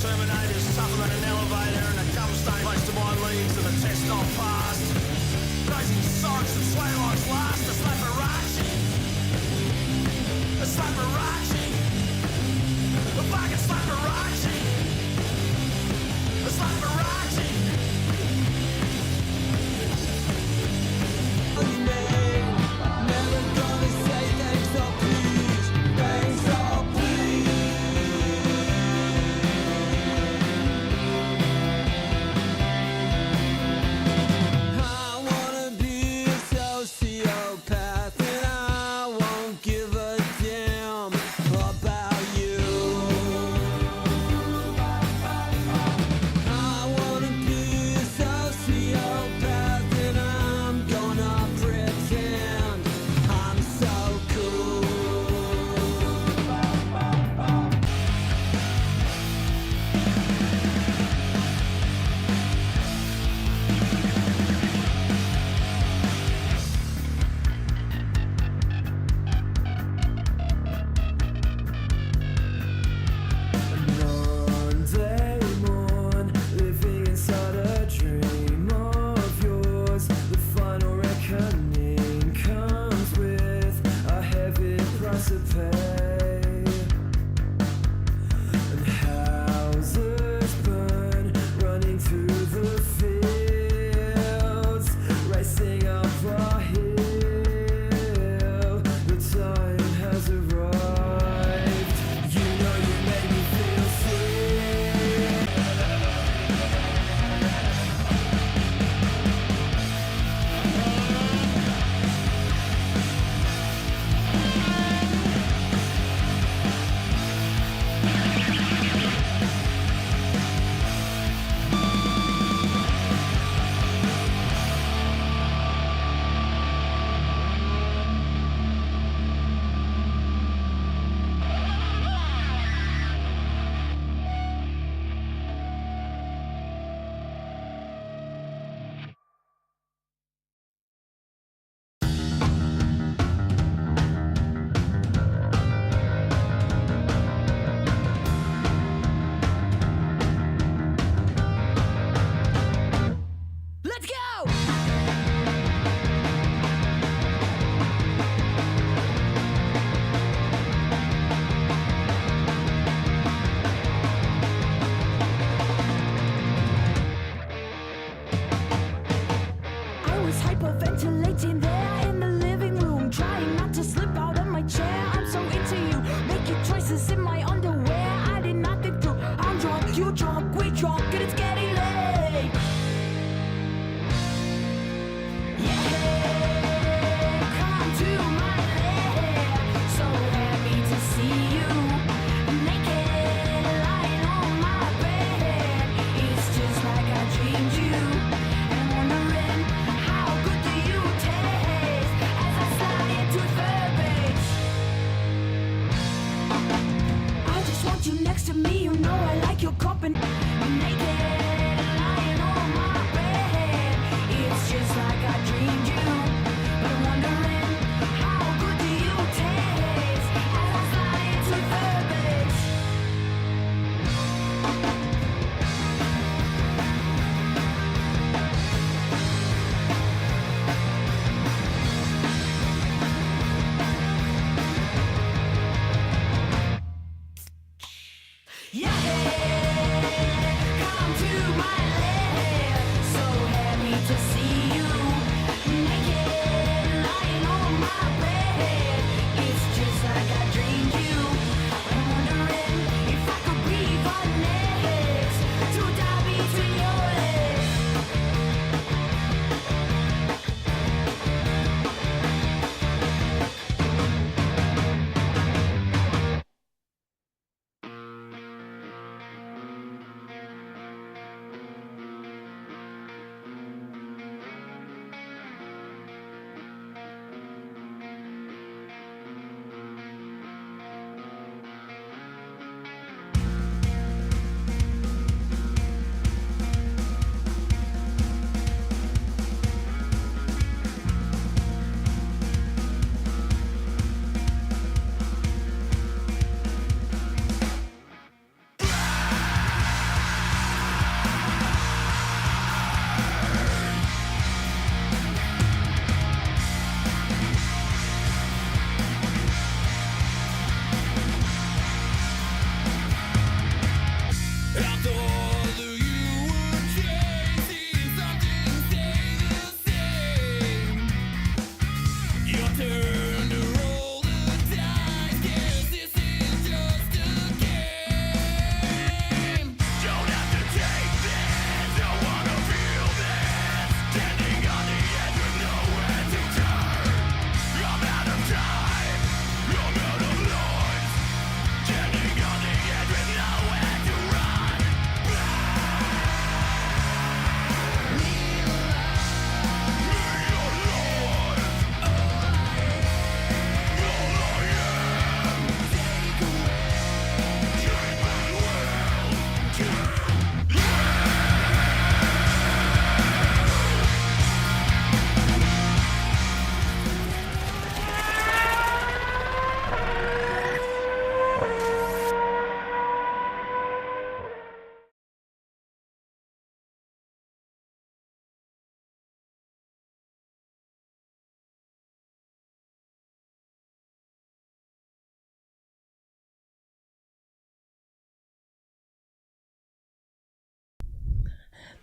Terminators, tougher than an elevator, and a cum stain close to my legs and a test not passed. Crazy socks and sway locks last. A slaparachi, a slaparachi, a fucking slaparachi, a slaparachi. Never gonna say thanks or please, thanks or please. Sociopath, and I won't give a damn.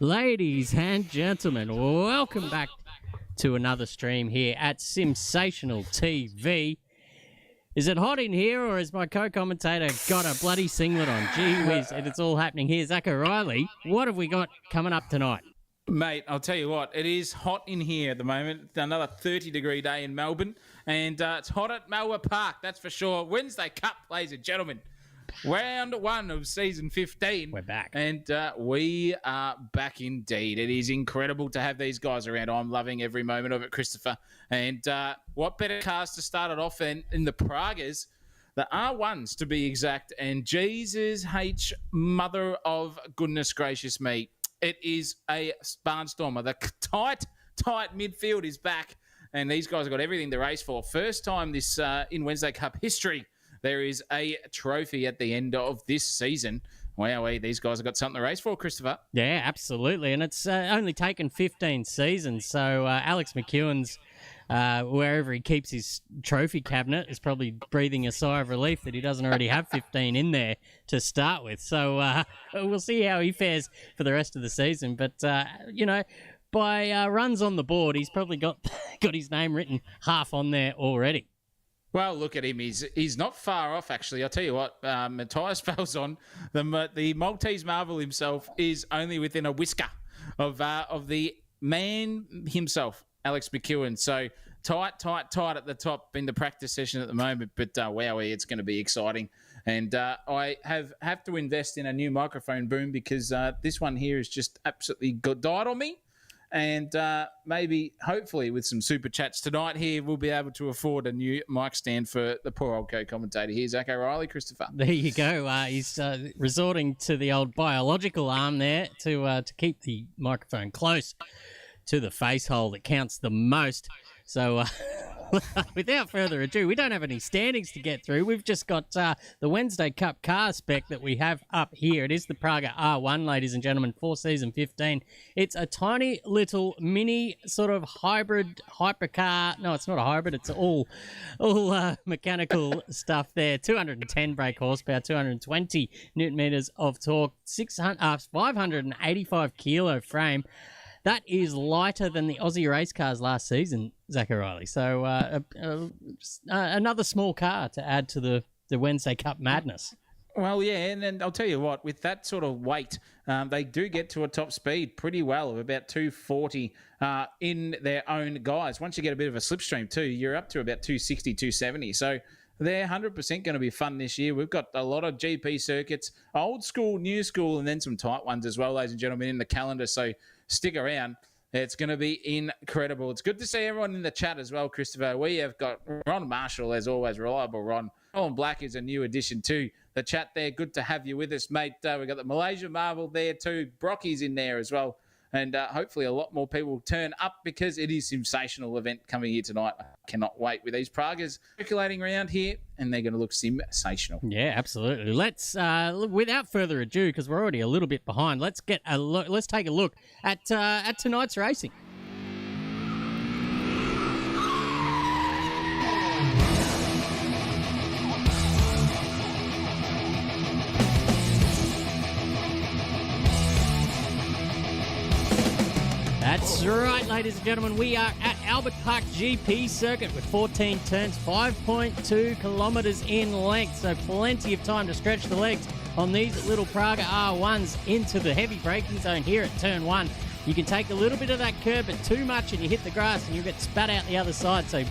Ladies and gentlemen, welcome back to another stream here at SimSational TV. Is it hot in here, or has my co-commentator got a bloody singlet on? Gee whiz, and it's all happening here. Zach O'Reilly, what have we got coming up tonight? Mate, I'll tell you what, it is hot in here at the moment. It's another 30-degree day in Melbourne, and it's hot at Melbourne Park, that's for sure. Wednesday Cup, ladies and gentlemen. Round 1 of season 15. We're back. And we are back indeed. It is incredible to have these guys around. I'm loving every moment of it, Christopher. And what better cars to start it off in the Pragas, the R1s to be exact. And Jesus H, mother of goodness gracious me. It is a barnstormer. The tight midfield is back. And these guys have got everything to race for. First time this in Wednesday Cup history, there is a trophy at the end of this season. Wow, these guys have got something to race for, Christopher. Yeah, absolutely. And it's only taken 15 seasons. So Alex McEwen's, wherever he keeps his trophy cabinet, is probably breathing a sigh of relief that he doesn't already have 15 in there to start with. So we'll see how he fares for the rest of the season. But, by runs on the board, he's probably got his name written half on there already. Well, look at him. He's not far off, actually. I'll tell you what, Matthias Falzon, the Maltese Marvel himself, is only within a whisker of the man himself, Alex McEwen. So tight at the top in the practice session at the moment. But wowee, it's going to be exciting. And I have to invest in a new microphone boom because this one here is just absolutely died on me. And maybe, hopefully, with some super chats tonight here, we'll be able to afford a new mic stand for the poor old co-commentator here, Zach O'Reilly, Christopher. There you go. He's resorting to the old biological arm there to keep the microphone close to the face hole that counts the most. So without further ado, we don't have any standings to get through. We've just got the Wednesday Cup car spec that we have up here. It is the Praga R1, ladies and gentlemen, for season 15. It's a tiny little mini sort of hybrid hypercar. No, it's not a hybrid. It's all mechanical stuff there. 210 brake horsepower, 220 newton meters of torque, 585 kilo frame. That is lighter than the Aussie race cars last season, Zach O'Reilly. So another small car to add to the Wednesday Cup madness. Well, yeah, and then I'll tell you what, with that sort of weight, they do get to a top speed pretty well of about 240 in their own guys. Once you get a bit of a slipstream too, you're up to about 260, 270. So they're 100% going to be fun this year. We've got a lot of GP circuits, old school, new school, and then some tight ones as well, ladies and gentlemen, in the calendar. So stick around. It's going to be incredible. It's good to see everyone in the chat as well, Christopher. We have got Ron Marshall, as always, reliable Ron. Colin Black is a new addition to the chat there. Good to have you with us, mate. We've got the Malaysia Marvel there too. Brocky's in there as well. And hopefully a lot more people will turn up because it is a sensational event coming here tonight. I cannot wait with these Pragas circulating around here, and they're going to look sensational. Yeah, absolutely. Let's, without further ado, because we're already a little bit behind, let's take a look at tonight's racing. That's right, ladies and gentlemen. We are at Albert Park GP circuit with 14 turns, 5.2 kilometres in length. So plenty of time to stretch the legs on these little Praga R1s into the heavy braking zone here at turn 1. You can take a little bit of that curb, but too much and you hit the grass and you'll get spat out the other side. So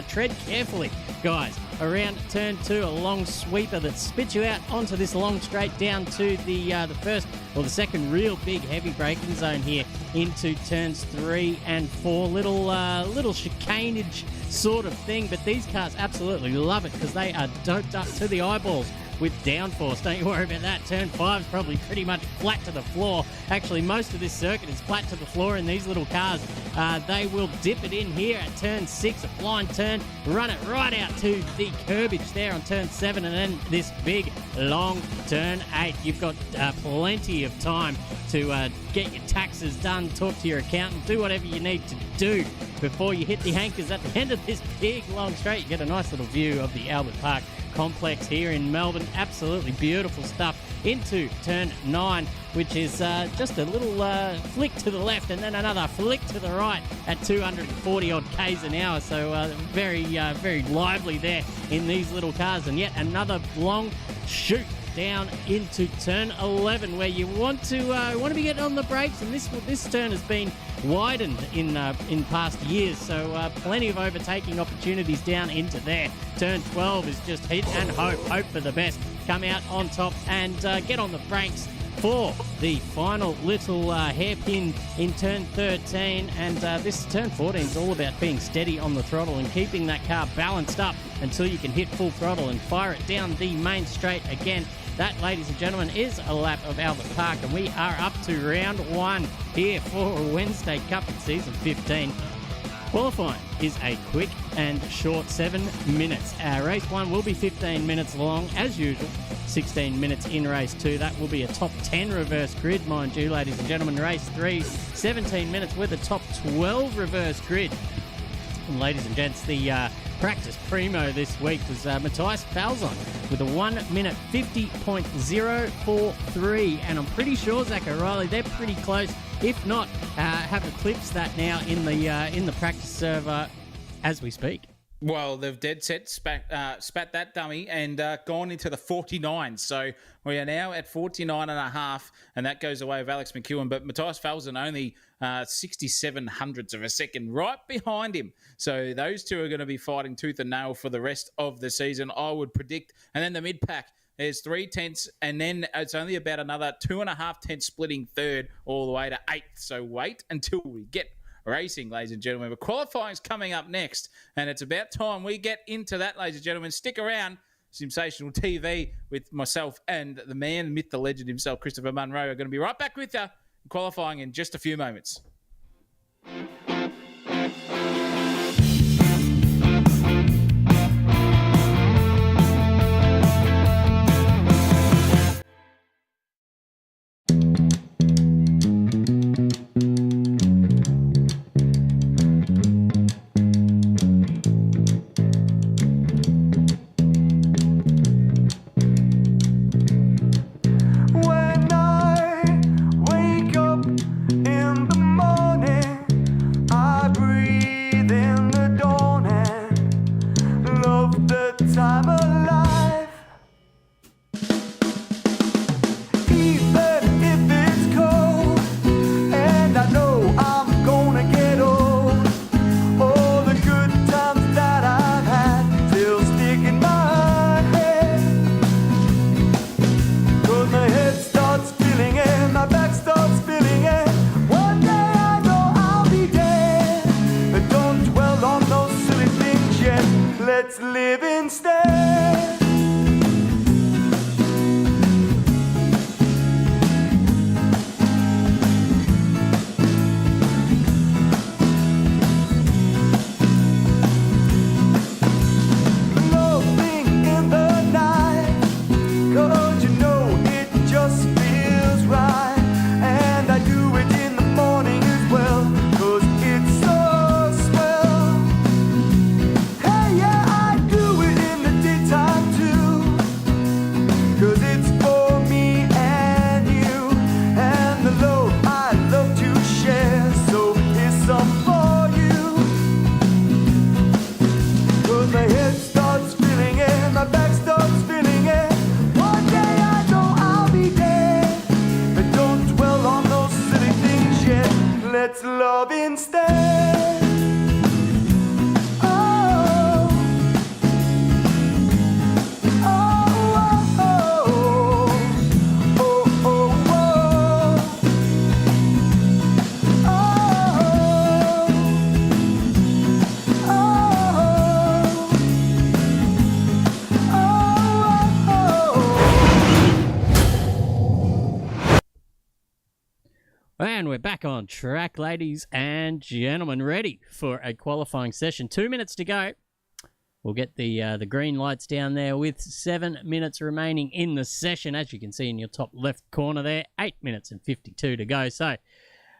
tread carefully, guys. Around turn 2, a long sweeper that spits you out onto this long straight down to the first or the second real big heavy braking zone here into turns 3 and 4. Little chicanage sort of thing, but these cars absolutely love it because they are doped up to the eyeballs with downforce. Don't you worry about that. Turn 5 is probably pretty much flat to the floor. Actually, most of this circuit is flat to the floor in these little cars. They will dip it in here at turn 6, a blind turn, run it right out to the curbage there on turn 7, and then this big, long turn 8. You've got plenty of time to get your taxes done, talk to your accountant, do whatever you need to do before you hit the anchors at the end of this big long straight. You get a nice little view of the Albert Park complex here in Melbourne. Absolutely beautiful stuff into turn 9, which is just a little flick to the left and then another flick to the right at 240 odd k's an hour. So very lively there in these little cars. And yet another long shoot down into turn 11, where you want to be getting on the brakes, and this turn has been widened in past years, so plenty of overtaking opportunities down into there. Turn 12 is just hit and hope for the best, come out on top and get on the brakes for the final little hairpin in turn 13. And this turn 14 is all about being steady on the throttle and keeping that car balanced up until you can hit full throttle and fire it down the main straight again. That, ladies and gentlemen, is a lap of Albert Park, and we are up to round 1 here for Wednesday Cup in season 15. Qualifying is a quick and short 7 minutes. Race 1 will be 15 minutes long, as usual. 16 minutes in race 2. That will be a top 10 reverse grid, mind you, ladies and gentlemen. Race 3, 17 minutes with a top 12 reverse grid. And ladies and gents, the practice primo this week was Matthias Falzon with a 1 minute 50.043, and I'm pretty sure, Zach O'Reilly, they're pretty close. If not, have eclipsed that now in the practice server as we speak. Well, they've dead set spat that dummy and gone into the 49. So we are now at 49 and a half, and that goes away with Alex McEwen. But Matthias Falzon only 67 hundredths of a second right behind him. So those two are going to be fighting tooth and nail for the rest of the season, I would predict. And then the mid-pack, there's 3 tenths, and then it's only about another 2.5 tenths splitting third all the way to 8th. So wait until we get racing, ladies and gentlemen. But qualifying's coming up next, and it's about time we get into that, ladies and gentlemen. Stick around. SimSational TV with myself and the man, myth, the legend himself, Christopher Munro, are going to be right back with you. Qualifying in just a few moments. Let's live instead. Loving in the night, 'cause you know it just feels right. And I do it in the morning as well, 'cause it's so swell. Hey, yeah, I do it in the daytime too, 'cause it's for me and you, and the love I love to share. So here's some for you, 'cause my head starts spinning and my back starts spinning, and one day I know I'll be there. But don't dwell on those silly things yet. Let's love instead. Oh, oh, oh, oh, oh, oh, And we're back on track, ladies and gentlemen, ready for a qualifying session. 2 minutes to go. we'll get the green lights down there with 7 minutes remaining in the session. As you can see in your top left corner there, 8 minutes and 52 to go. So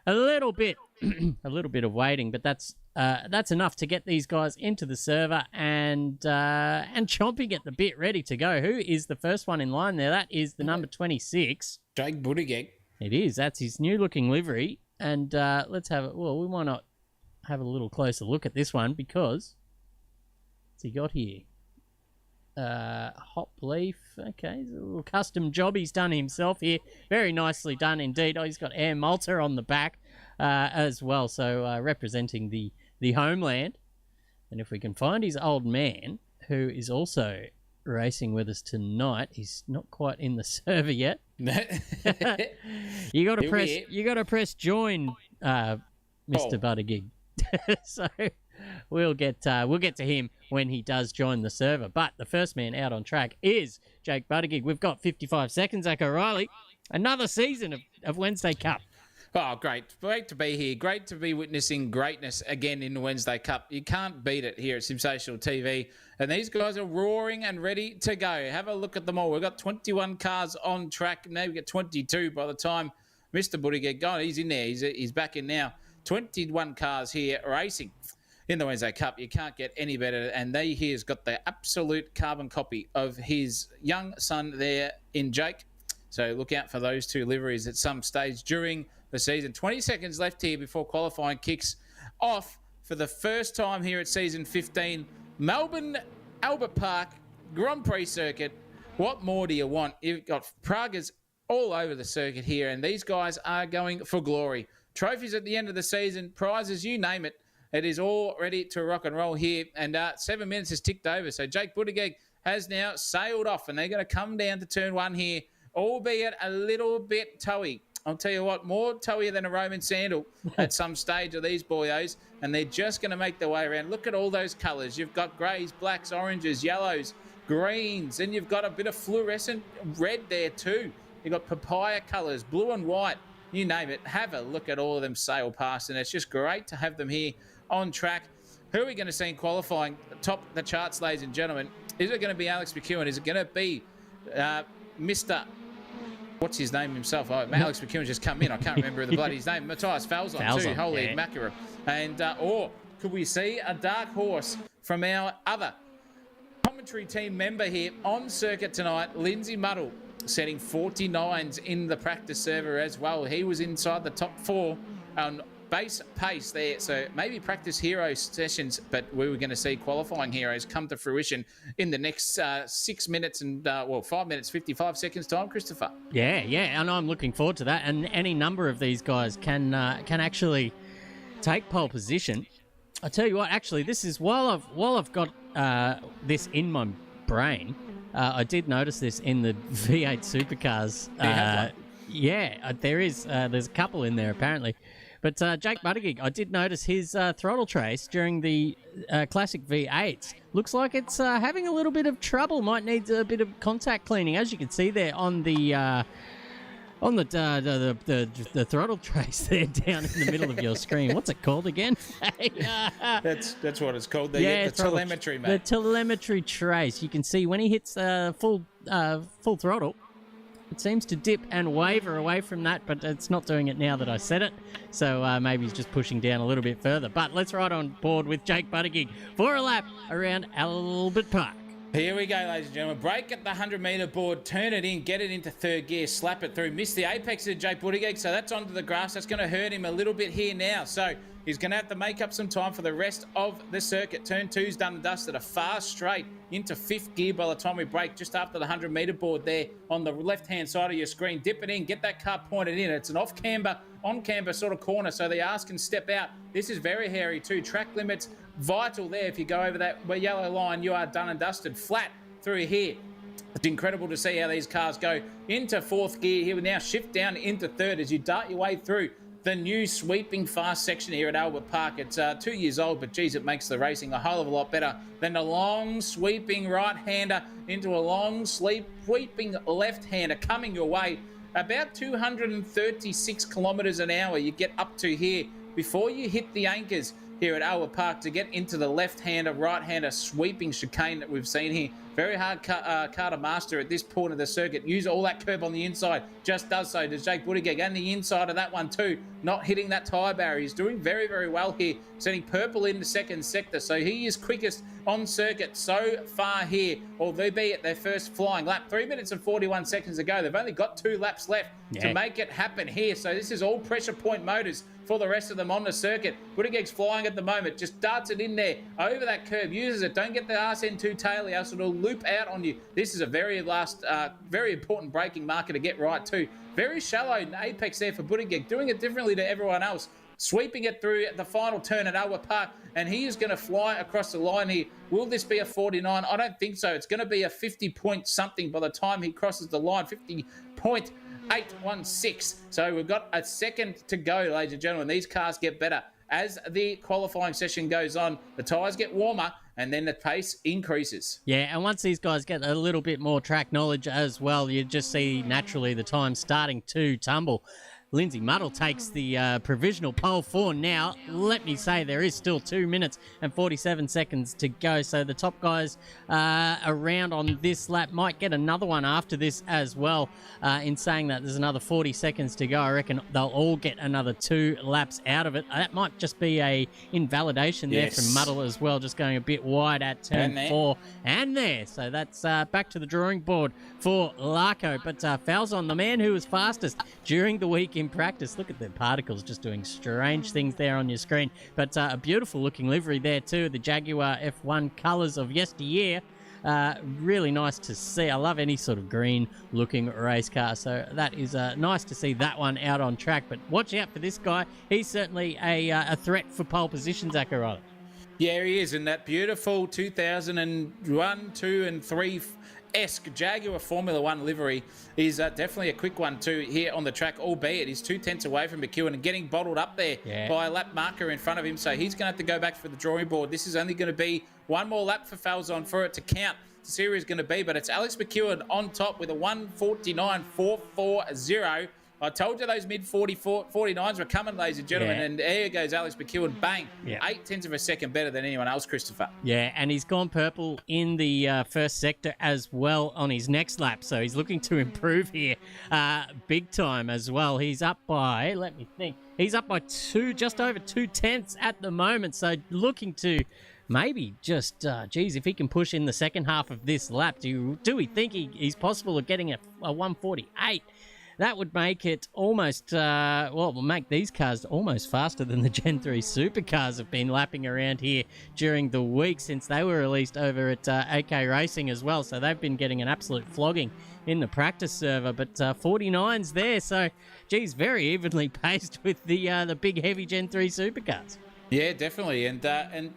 a little bit of waiting, but that's enough to get these guys into the server and chomping at the bit, ready to go. Who is the first one in line there? That is the number 26. Jake Buttigieg. It is. That's his new-looking livery. And let's have it. Well, we might not have a little closer look at this one because what's he got here? Hop leaf. Okay, a little custom job he's done himself here. Very nicely done indeed. Oh, he's got Air Malta on the back as well. So representing the homeland. And if we can find his old man, who is also racing with us tonight, he's not quite in the server yet. You got to press join, Mr. Buttigieg. So we'll get to him when he does join the server. But the first man out on track is Jake Buttigieg. We've got 55 seconds, Zach O'Reilly. Another season of Wednesday Cup. Oh, great. Great to be here. Great to be witnessing greatness again in the Wednesday Cup. You can't beat it here at SimSational TV. And these guys are roaring and ready to go. Have a look at them all. We've got 21 cars on track. Maybe get 22 by the time Mr. Buttigieg gone. He's in there. He's back in now. 21 cars here racing in the Wednesday Cup. You can't get any better. And he has got the absolute carbon copy of his young son there in Jake. So look out for those two liveries at some stage during the season. 20 seconds left here before qualifying kicks off for the first time here at season 15. Melbourne Albert Park Grand Prix circuit. What more do you want? You've got Pragas all over the circuit here, and these guys are going for glory. Trophies at the end of the season, prizes, you name it. It is all ready to rock and roll here, and 7 minutes has ticked over. So Jake Buttigieg has now sailed off, and they're going to come down to turn one here, albeit a little bit toey. I'll tell you what, more toeier than a Roman sandal at some stage of these boyos, and they're just going to make their way around. Look at all those colours. You've got greys, blacks, oranges, yellows, greens, and you've got a bit of fluorescent red there too. You've got papaya colours, blue and white, you name it. Have a look at all of them sail past, and it's just great to have them here on track. Who are we going to see in qualifying? Top the charts, ladies and gentlemen. Is it going to be Alex McEwen? Is it going to be Mr. What's his name himself? Oh, Alex McEwen's just come in. I can't remember the bloody name. Matthias Falzon too. Holy mackerel. And, or could we see a dark horse from our other commentary team member here on circuit tonight, Lindsay Muddle, setting 49s in the practice server as well. He was inside the top 4 on base pace there. So maybe practice hero sessions, but we were going to see qualifying heroes come to fruition in the next 6 minutes and, 5 minutes, 55 seconds time, Christopher. Yeah, and I'm looking forward to that. And any number of these guys can actually take pole position. I tell you what, actually, this is while I've got this in my brain, I did notice this in the V8 supercars. There is. There's a couple in there apparently. But Jake Buttigieg, I did notice his throttle trace during the classic V8s. Looks like it's having a little bit of trouble. Might need a bit of contact cleaning, as you can see there on the throttle trace there down in the middle of your screen. What's it called again? That's what it's called. The telemetry, mate. The telemetry trace. You can see when he hits full throttle, it seems to dip and waver away from that, but it's not doing it now that I said it. So maybe he's just pushing down a little bit further. But let's ride on board with Jake Buttigieg for a lap around Albert Park. Here we go, ladies and gentlemen. Break at the 100-metre board, turn it in, get it into third gear, slap it through. Miss the apex of Jake Buttigieg, so that's onto the grass. That's going to hurt him a little bit here now. So he's going to have to make up some time for the rest of the circuit. Turn 2's done and dusted. A fast straight into fifth gear by the time we break, just after the 100-metre board there on the left-hand side of your screen. Dip it in, get that car pointed in. It's an off-camber, on-camber sort of corner, so the arse can step out. This is very hairy too. Track limits vital there. If you go over that yellow line, you are done and dusted. Flat through here. It's incredible to see how these cars go into fourth gear. Here we now shift down into third as you dart your way through the new sweeping fast section here at Albert Park. It's 2 years old, but geez, it makes the racing a whole of a lot better than the long sweeping right-hander into a long sweeping left-hander coming your way. About 236 kilometres an hour you get up to here before you hit the anchors here at Albert Park to get into the left-hander, right-hander sweeping chicane that we've seen here. Very hard car to master at this point of the circuit. Use all that curb on the inside. Just does so. Does Jake Buttigieg, and the inside of that one too. Not hitting that tyre barrier. He's doing very, very well here. Sending purple in the second sector. So he is quickest on circuit so far here. Although be at their first flying lap. 3 minutes and 41 seconds to go. They've only got 2 laps left to make it happen here. So this is all pressure point motors for the rest of them on the circuit. Buttigieg's flying at the moment. Just darts it in there over that curve. Uses it. Don't get the arse end too taily, else it'll loop out on you. This is a very important braking marker to get right too. Very shallow apex there for Buttigieg. Doing it differently to everyone else. Sweeping it through at the final turn at Albert Park, and he is going to fly across the line here. Will this be a 49? I don't think so. It's going to be a 50 point something by the time he crosses the line. 50.816. So we've got a second to go, ladies and gentlemen. These cars get better as the qualifying session goes on. The tyres get warmer, and then the pace increases. Yeah, and once these guys get a little bit more track knowledge as well, you just see naturally the time starting to tumble. Lindsay Muddle takes the provisional pole for now. Let me say there is still 2 minutes and 47 seconds to go. So the top guys around on this lap might get another one after this as well. In saying that, there's another 40 seconds to go. I reckon they'll all get another 2 laps out of it. That might just be a invalidation there from Muddle as well, just going a bit wide at turn 4 and there. So that's back to the drawing board for Larko. But Falzon, the man who was fastest during the week in practice. Look at the particles just doing strange things there on your screen. But a beautiful looking livery there too. The Jaguar F1 colours of yesteryear. Really nice to see. I love any sort of green looking race car. So that is nice to see that one out on track. But watch out for this guy. He's certainly a threat for pole position, Zachariah. Yeah, he is. In that beautiful 2001, 2 and 3 esque Jaguar Formula One livery is definitely a quick one too here on the track, albeit he's 2 tenths away from McEwen and getting bottled up there by a lap marker in front of him. So he's going to have to go back for the drawing board. This is only going to be one more lap for Falzon for it to count. The series is going to be, but it's Alex McEwen on top with a 1:49.440. I told you those mid 49s were coming, ladies and gentlemen, and there goes Alex McEwen, bang, 8 tenths of a second better than anyone else, Christopher. Yeah, and he's gone purple in the first sector as well on his next lap, so he's looking to improve here big time as well. He's up by, let me think, he's up by just over 2 tenths at the moment, so looking to maybe just, if he can push in the second half of this lap, do we think he's possible of getting a 148? That would make it almost, will make these cars almost faster than the Gen 3 supercars have been lapping around here during the week since they were released over at AK Racing as well. So they've been getting an absolute flogging in the practice server. But 49's there, so, geez, very evenly paced with the big heavy Gen 3 supercars. Yeah, definitely. And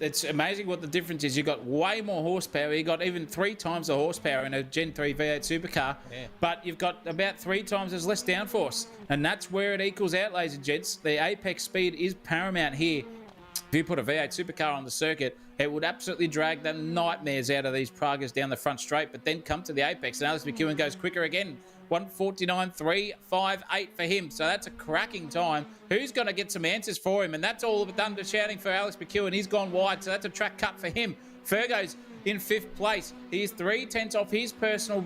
it's amazing what the difference is. You've got way more horsepower. You've got even 3 times the horsepower in a Gen 3 V8 supercar. Yeah. But you've got about 3 times as less downforce. And that's where it equals out, ladies and gents. The apex speed is paramount here. If you put a V8 supercar on the circuit, it would absolutely drag the nightmares out of these Pragas down the front straight, but then come to the apex. And Alex McEwen goes quicker again. 1:49.358 for him. So that's a cracking time. Who's going to get some answers for him? And that's all of done to shouting for Alex McEwen. He's gone wide, so that's a track cut for him. Fergo's in 5th place. He's 3 tenths off his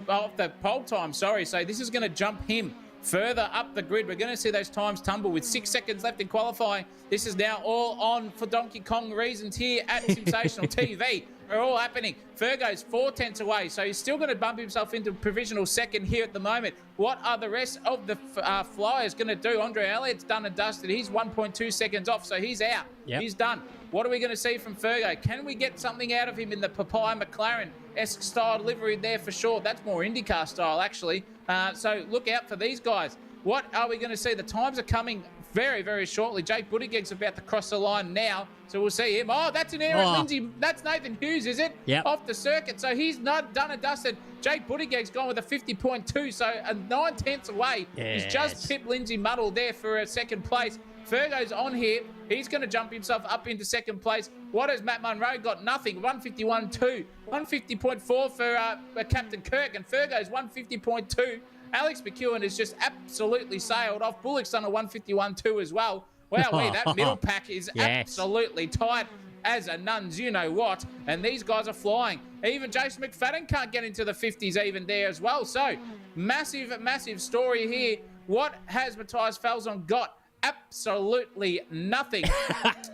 off the pole time, So this is going to jump him further up the grid. We're going to see those times tumble with 6 seconds left in qualifying. This is now all on for Donkey Kong reasons here at SimSational TV. Are all happening. Fergo's 4 tenths away, so he's still going to bump himself into provisional second here at the moment. What are the rest of the flyers going to do? Andre Elliott's done and dusted. He's 1.2 seconds off, so he's out. Yep. He's done. What are we going to see from Fergo? Can we get something out of him in the Papaya McLaren-esque style livery there for sure? That's more IndyCar style, actually. So look out for these guys. What are we going to see? The times are coming very, very shortly. Jake Buttigieg's about to cross the line now, so we'll see him. Oh, that's an error, Lindsay. That's Nathan Hughes, is it? Yep. Off the circuit, so he's not done and dusted. Jake Buttigieg's gone with a 50.2, so a 9 tenths away. Yes. He's just pipped Lindsay Muddle there for a second place. Fergo's on here. He's going to jump himself up into second place. What has Matt Munro got? Nothing. 151.2. 150.4 for Captain Kirk, and Fergo's 150.2. Alex McEwen has just absolutely sailed off. Bullock's done a 151.2 as well. Wow, that middle pack is Yes. absolutely tight as a nuns, you know what. And these guys are flying. Even Jason McFadden can't get into the 50s even there as well. So, massive, massive story here. What has Matthias Falzon got? Absolutely nothing.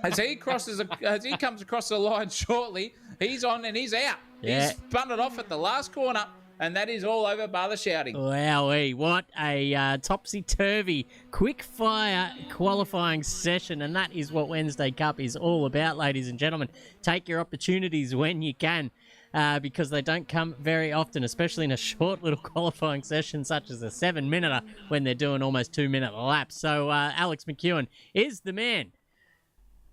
As he comes across the line shortly, he's on and he's out. Yeah. He's spun it off at the last corner, and that is all over bar the shouting. Wowee, what a topsy-turvy, quick-fire qualifying session, and that is what Wednesday Cup is all about, ladies and gentlemen. Take your opportunities when you can, because they don't come very often, especially in a short little qualifying session such as a 7-minute when they're doing almost 2-minute laps. So Alex McEwen is the man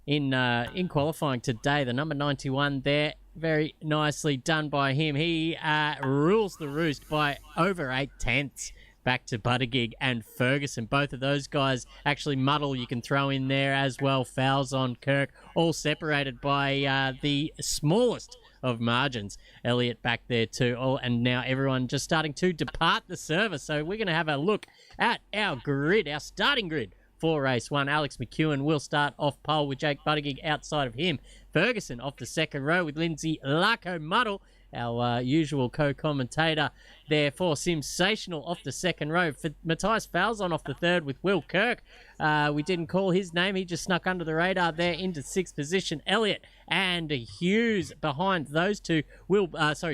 in qualifying today, the number 91 there. Very nicely done by him. He rules the roost by over 8 tenths back to Buttigieg and Ferguson. Both of those guys actually muddle. You can throw in there as well. Fouls on Kirk, all separated by the smallest of margins. Elliott back there too. Oh, and now everyone just starting to depart the service. So we're going to have a look at our grid, our starting grid for race 1. Alex McEwen will start off pole with Jake Buttigieg outside of him. Ferguson off the second row with Lindsay Larko Muddle, our usual co-commentator there for SimSational off the second row. For Matthias Falzon off the third with Will Kirk. We didn't call his name. He just snuck under the radar there into 6th position. Elliott and Hughes behind those two.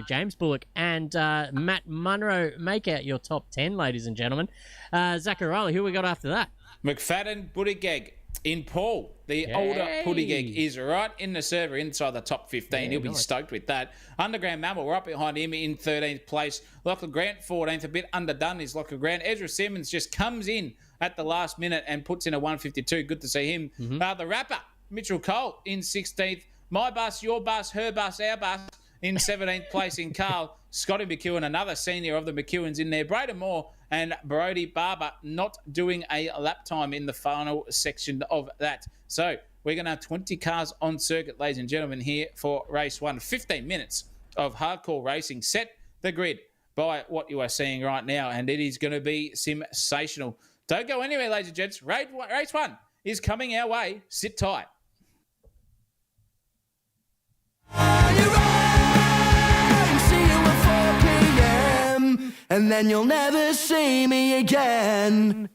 James Bullock and Matt Munro make out your top 10, ladies and gentlemen. Zach O'Reilly, who we got after that? McFadden, Buttigieg in Paul. The older Buttigieg is right in the server inside the top 15. Yeah, He'll be nice. stoked with that. Underground Mammal right behind him in 13th place. Lachlan Grant 14th, a bit underdone is Lachlan Grant. Ezra Simmons just comes in at the last minute and puts in a 152. Good to see him. The rapper, Mitchell Cole in 16th. My bus, your bus, her bus, our bus in 17th place in Carl. Scotty McEwen, another senior of the McEwens in there. Braden Moore and Brody Barber not doing a lap time in the final section of that. So we're going to have 20 cars on circuit, ladies and gentlemen, here for race 1. 15 minutes of hardcore racing. Set the grid by what you are seeing right now, and it is going to be SimSational. Don't go anywhere, ladies and gents. Race 1 is coming our way. Sit tight. See you at 4 p.m. and then you'll never see me again.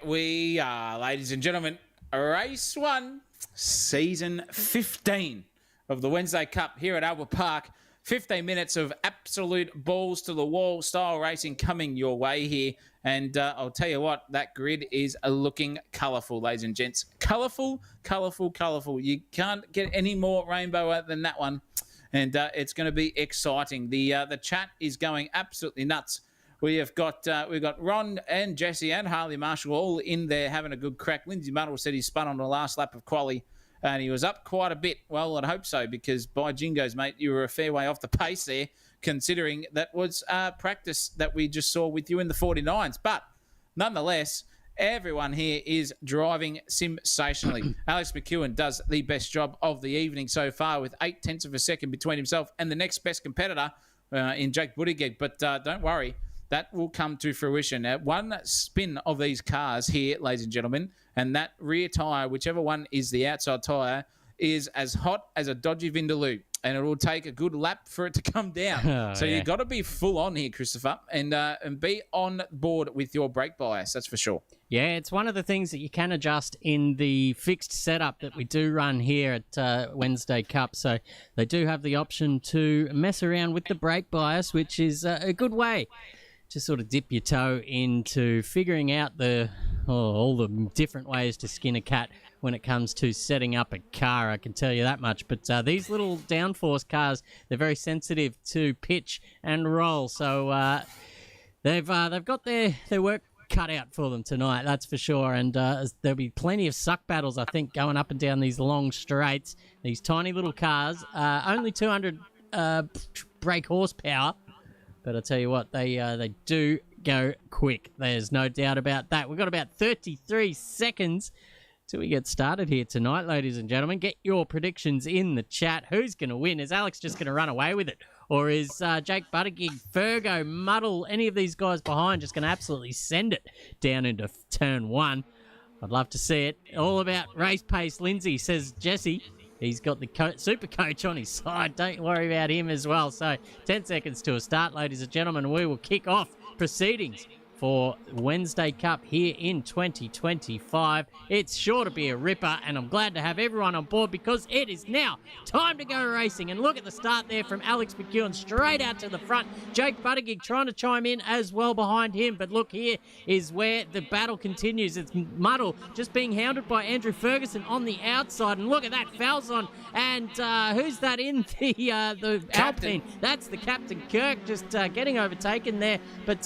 we are, ladies and gentlemen. Race 1, season 15 of the Wednesday Cup here at Albert Park. 15 minutes of absolute balls to the wall style racing coming your way here. And I'll tell you what, that grid is looking colourful, ladies and gents. Colourful, colourful, colourful. You can't get any more rainbow than that one. And it's going to be exciting. The chat is going absolutely nuts. We've got Ron and Jesse and Harley Marshall all in there having a good crack. Lindsay Muddle said he spun on the last lap of quali and he was up quite a bit. Well, I'd hope so, because by jingos, mate, you were a fair way off the pace there, considering that was practice that we just saw with you in the 49s. But nonetheless, everyone here is driving SimSationally. Alex McEwen does the best job of the evening so far with 0.8 of a second between himself and the next best competitor in Jake Buttigieg. But don't worry, that will come to fruition. One spin of these cars here, ladies and gentlemen, and that rear tyre, whichever one is the outside tyre, is as hot as a dodgy Vindaloo, and it will take a good lap for it to come down. You've got to be full on here, Christopher, and be on board with your brake bias, that's for sure. Yeah, it's one of the things that you can adjust in the fixed setup that we do run here at Wednesday Cup. So they do have the option to mess around with the brake bias, which is a good way to sort of dip your toe into figuring out all the different ways to skin a cat when it comes to setting up a car, I can tell you that much. But these little downforce cars, they're very sensitive to pitch and roll. So they've got their work cut out for them tonight, that's for sure. And there'll be plenty of suck battles, I think, going up and down these long straights. These tiny little cars, only 200 brake horsepower. But I tell you what, they do go quick. There's no doubt about that. We've got about 33 seconds till we get started here tonight, ladies and gentlemen. Get your predictions in the chat. Who's going to win? Is Alex just going to run away with it? Or is Jake Buttigieg, Fergo, Muddle, any of these guys behind just going to absolutely send it down into turn 1? I'd love to see it. All about race pace, Lindsay, says Jesse. He's got the super coach on his side. Don't worry about him as well. So 10 seconds to a start, ladies and gentlemen. We will kick off proceedings for Wednesday Cup here in 2025. It's sure to be a ripper, and I'm glad to have everyone on board because it is now time to go racing. And look at the start there from Alex McEwen straight out to the front. Jake Buttigieg trying to chime in as well behind him. But look, here is where the battle continues. It's Muddle just being hounded by Andrew Ferguson on the outside. And look at that, Falzon. And who's that in the Alpine? That's the Captain Kirk just getting overtaken there. But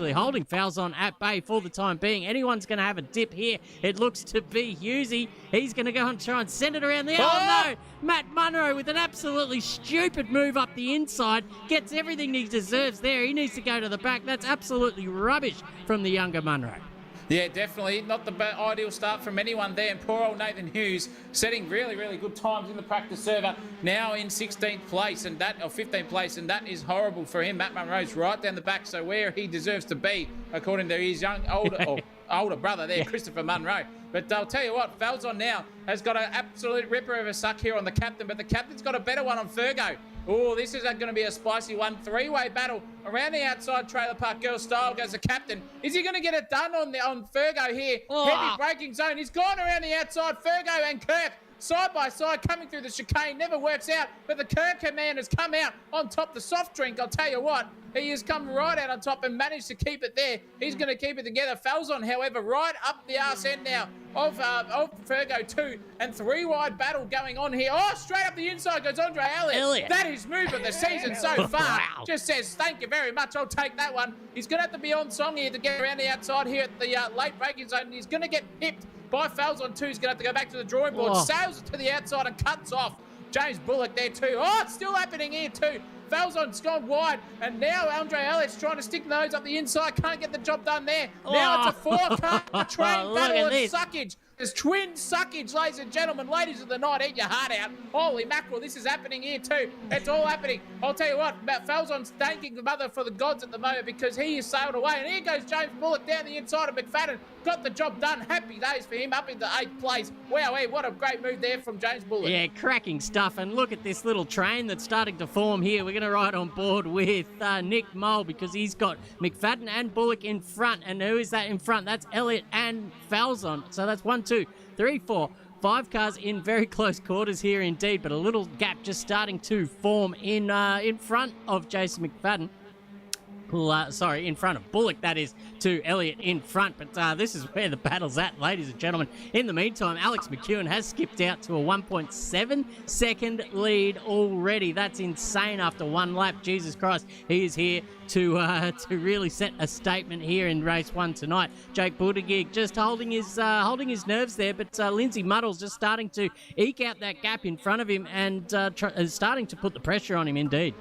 holding Falzon at bay for the time being. Anyone's going to have a dip here. It looks to be Husey. He's going to go and try and send it around the... Oh, no! Matt Munro with an absolutely stupid move up the inside. Gets everything he deserves there. He needs to go to the back. That's absolutely rubbish from the younger Munro. Yeah, definitely. Not the ideal start from anyone there. And poor old Nathan Hughes setting really, really good times in the practice server. Now in 16th place or 15th place, and that is horrible for him. Matt Munro's right down the back, so where he deserves to be, according to his older brother there, Christopher Munro. But I'll tell you what, Falzon now has got an absolute ripper of a suck here on the captain, but the captain's got a better one on Fergo. Oh, this is going to be a spicy one. Three-way battle around the outside trailer park girl style goes the captain. Is he going to get it done on Fergo here? Oh. Heavy braking zone. He's gone around the outside. Fergo and Kirk side by side coming through the chicane. Never works out, but the Kirk man has come out on top. The soft drink, I'll tell you what, he has come right out on top and managed to keep it there. He's going to keep it together. Falzon, however, right up the arse end now of Fergo 2, and three-wide battle going on here. Oh, straight up the inside goes Andre Elliott. That is move of the season so far. Wow. Just says, thank you very much. I'll take that one. He's going to have to be on song here to get around the outside here at the late braking zone, and he's going to get pipped by Falzon 2. He's going to have to go back to the drawing board. Sails it to the outside and cuts off James Bullock there too. Oh, it's still happening here too. Falzon's gone wide, and now Andre Elliott's trying to stick nose up the inside. Can't get the job done there. Now it's a four-car train battle of suckage. There's twin suckage, ladies and gentlemen. Ladies of the night, eat your heart out. Holy mackerel, this is happening here too. It's all happening. I'll tell you what, Falzon's thanking the mother for the gods at the moment because he has sailed away. And here goes James Bullock down the inside of McFadden. Got the job done. Happy days for him up into 8th place. Wow, what a great move there from James Bullock. Yeah, cracking stuff. And look at this little train that's starting to form here. We're going to ride on board with Nick Mole because he's got McFadden and Bullock in front. And who is that in front? That's Elliott and Falzon. So that's 1, 2, 3, 4, 5 cars in very close quarters here indeed, but a little gap just starting to form in front of Jason McFadden. In front of Bullock, that is, to Elliott in front. But this is where the battle's at, ladies and gentlemen. In the meantime, Alex McEwen has skipped out to a 1.7 second lead already. That's insane after one lap. Jesus Christ, he is here to really set a statement here in race 1 tonight. Jake Buttigieg just holding his nerves there, but Lindsay Muddle's just starting to eke out that gap in front of him and starting to put the pressure on him indeed.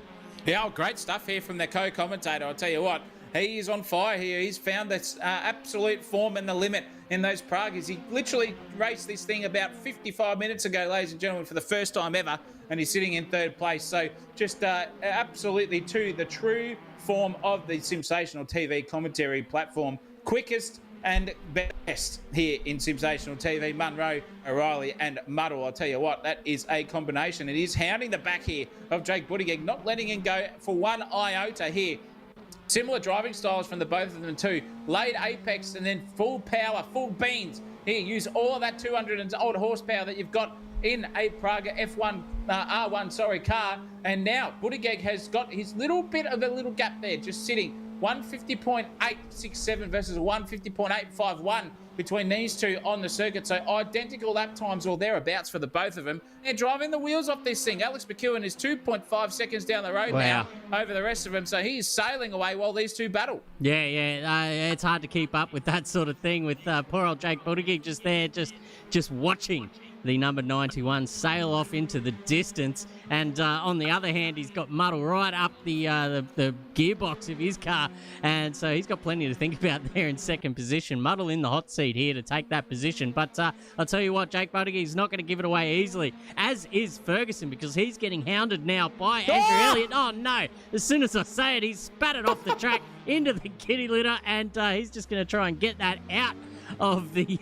Yeah, great stuff here from the co-commentator. I'll tell you what, he is on fire here. He's found this absolute form and the limit in those Pragas. He literally raced this thing about 55 minutes ago, ladies and gentlemen, for the first time ever, and he's sitting in 3rd place. So just absolutely to the true form of the SimSational TV commentary platform. Quickest and best here in SimSational TV. Munro, O'Reilly and Muddle. I'll tell you what, that is a combination. It is hounding the back here of Jake Buttigieg, not letting him go for one iota here. Similar driving styles from the both of them too. Late apex and then full power, full beans. Here, use all of that 200 and odd horsepower that you've got in a Praga R1 car. And now Buttigieg has got his little bit of a little gap there, just sitting 150.867 versus 150.851 between these two on the circuit. So identical lap times or thereabouts for the both of them. They're driving the wheels off this thing. Alex McEwen is 2.5 seconds down the road now over the rest of them. So he is sailing away while these two battle. Yeah. It's hard to keep up with that sort of thing with poor old Jake Buttigieg just there, just watching the number 91 sail off into the distance. And on the other hand, he's got Muddle right up the gearbox of his car. And so he's got plenty to think about there in 2nd position. Muddle in the hot seat here to take that position. But I'll tell you what, Jake Buttigie's not going to give it away easily, as is Ferguson, because he's getting hounded now by Andrew Elliott. Oh, no. As soon as I say it, he's spat it off the track into the kitty litter, and he's just going to try and get that out of the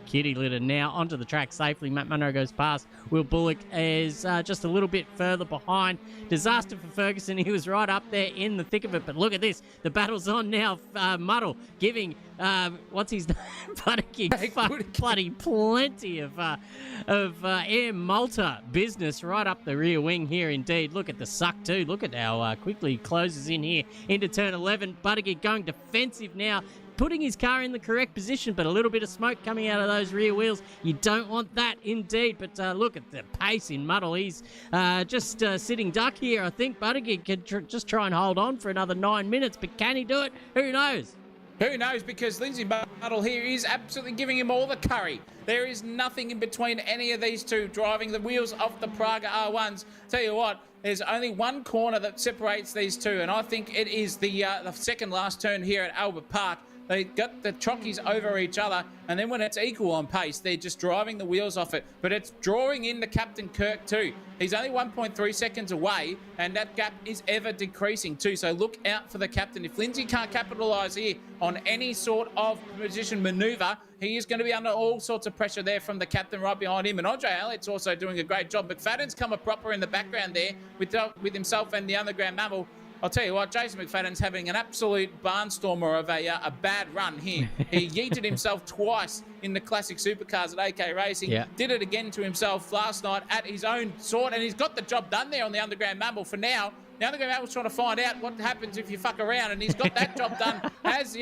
kitty litter now onto the track safely. Matt Munro goes past. Will Bullock is just a little bit further behind. Disaster for Ferguson. He was right up there in the thick of it. But look at this. The battle's on now. Muddle giving what's his name? bloody plenty of Air Malta business right up the rear wing here indeed. Look at the suck too. Look at how quickly he closes in here into turn 11. Buttigieg going defensive now, putting his car in the correct position, but a little bit of smoke coming out of those rear wheels. You don't want that indeed. But look at the pace in Muddle. He's just sitting duck here. I think Buttigieg could just try and hold on for another 9 minutes, but can he do it? Who knows? Who knows, because Lindsay Muddle here is absolutely giving him all the curry. There is nothing in between any of these two driving the wheels off the Praga R1s. Tell you what, there's only one corner that separates these two, and I think it is the second last turn here at Albert Park. They got the chockies over each other, and then when it's equal on pace, they're just driving the wheels off it. But it's drawing in the Captain Kirk too. He's only 1.3 seconds away, and that gap is ever decreasing too. So look out for the captain. If Lindsay can't capitalise here on any sort of position manoeuvre, he is going to be under all sorts of pressure there from the captain right behind him. And Andre Elliott's also doing a great job. McFadden's come a proper in the background there with himself and the underground mammal. I'll tell you what, Jason McFadden's having an absolute barnstormer of a bad run here. He yeeted himself twice in the classic supercars at AK Racing. Yeah. Did it again to himself last night at his own sort, and he's got the job done there on the underground mammal for now. The underground mammals trying to find out what happens if you fuck around, and he's got that job done as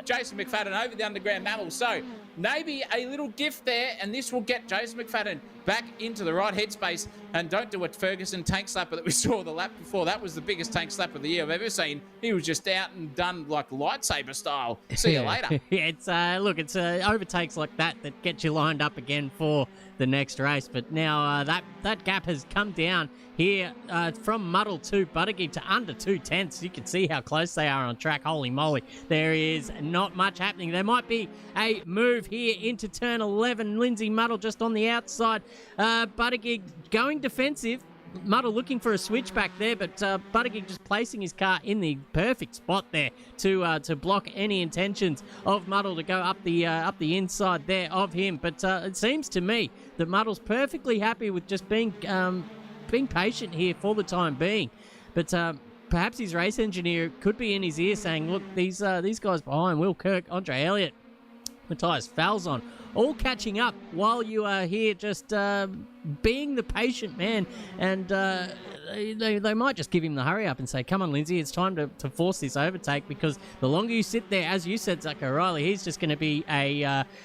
Jason McFadden over the underground mammal. So maybe a little gift there, and this will get Jason McFadden back into the right headspace and don't do a Ferguson tank slapper that we saw the lap before. That was the biggest tank slap of the year I've ever seen. He was just out and done like lightsaber style. See you later. It's overtakes like that get you lined up again for the next race. But now that gap has come down here from Muddle to Buttigieg to under 2/10. You can see how close they are on track. Holy moly, there is not much happening. There might be a move here into turn 11. Lindsay Muddle just on the outside. Buttigieg going defensive. Muddle looking for a switch back there, but Buttigieg just placing his car in the perfect spot there to block any intentions of Muddle to go up the inside there of him. But it seems to me that Muddle's perfectly happy with just being patient here for the time being. But perhaps his race engineer could be in his ear saying, look, these guys behind, Will Kirk, Andre Elliott, Matthias Falzon, all catching up while you are here just being the patient man. And they might just give him the hurry up and say, come on, Lindsay, it's time to force this overtake, because the longer you sit there, as you said, Zach O'Reilly, he's just going to be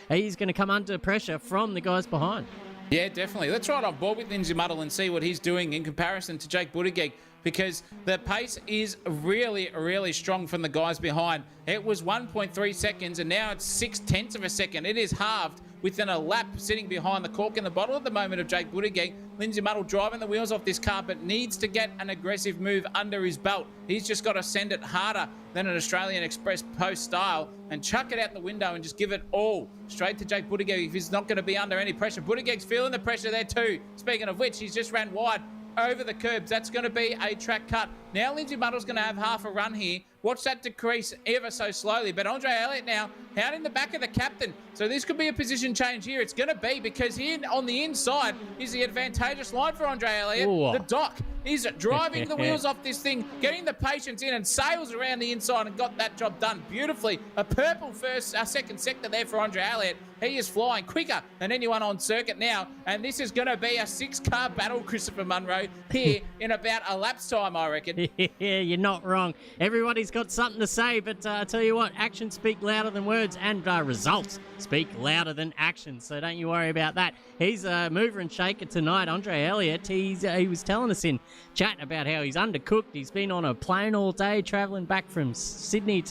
he's going to come under pressure from the guys behind. Yeah, definitely. Let's ride on board with Lindsay Muddle and see what he's doing in comparison to Jake Buttigieg, because the pace is really, really strong from the guys behind. It was 1.3 seconds, and now it's 0.6 of a second. It is halved within a lap, sitting behind the cork in the bottle at the moment of Jake Buttigieg. Lindsay Muddle driving the wheels off this car, but needs to get an aggressive move under his belt. He's just got to send it harder than an Australian Express Post style and chuck it out the window and just give it all straight to Jake Buttigieg if he's not going to be under any pressure. Buttigieg's feeling the pressure there too. Speaking of which, he's just ran wide over the curbs. That's going to be a track cut. Now Lindsay Muddle's going to have half a run here. Watch that decrease ever so slowly. But Andre Elliott now out in the back of the captain. So this could be a position change here. It's going to be, because here on the inside is the advantageous line for Andre Elliott. Ooh. The Doc is driving the wheels off this thing, getting the patience in, and sails around the inside and got that job done beautifully. A purple second sector there for Andre Elliott. He is flying quicker than anyone on circuit now. And this is going to be a 6-car battle, Christopher Munro, here in about a lap's time, I reckon. Yeah, you're not wrong. Everybody's got something to say, but I tell you what, actions speak louder than words, and results speak louder than actions. So don't you worry about that. He's a mover and shaker tonight. Andre Elliott, he was telling us in chat about how he's undercooked. He's been on a plane all day, travelling back from Sydney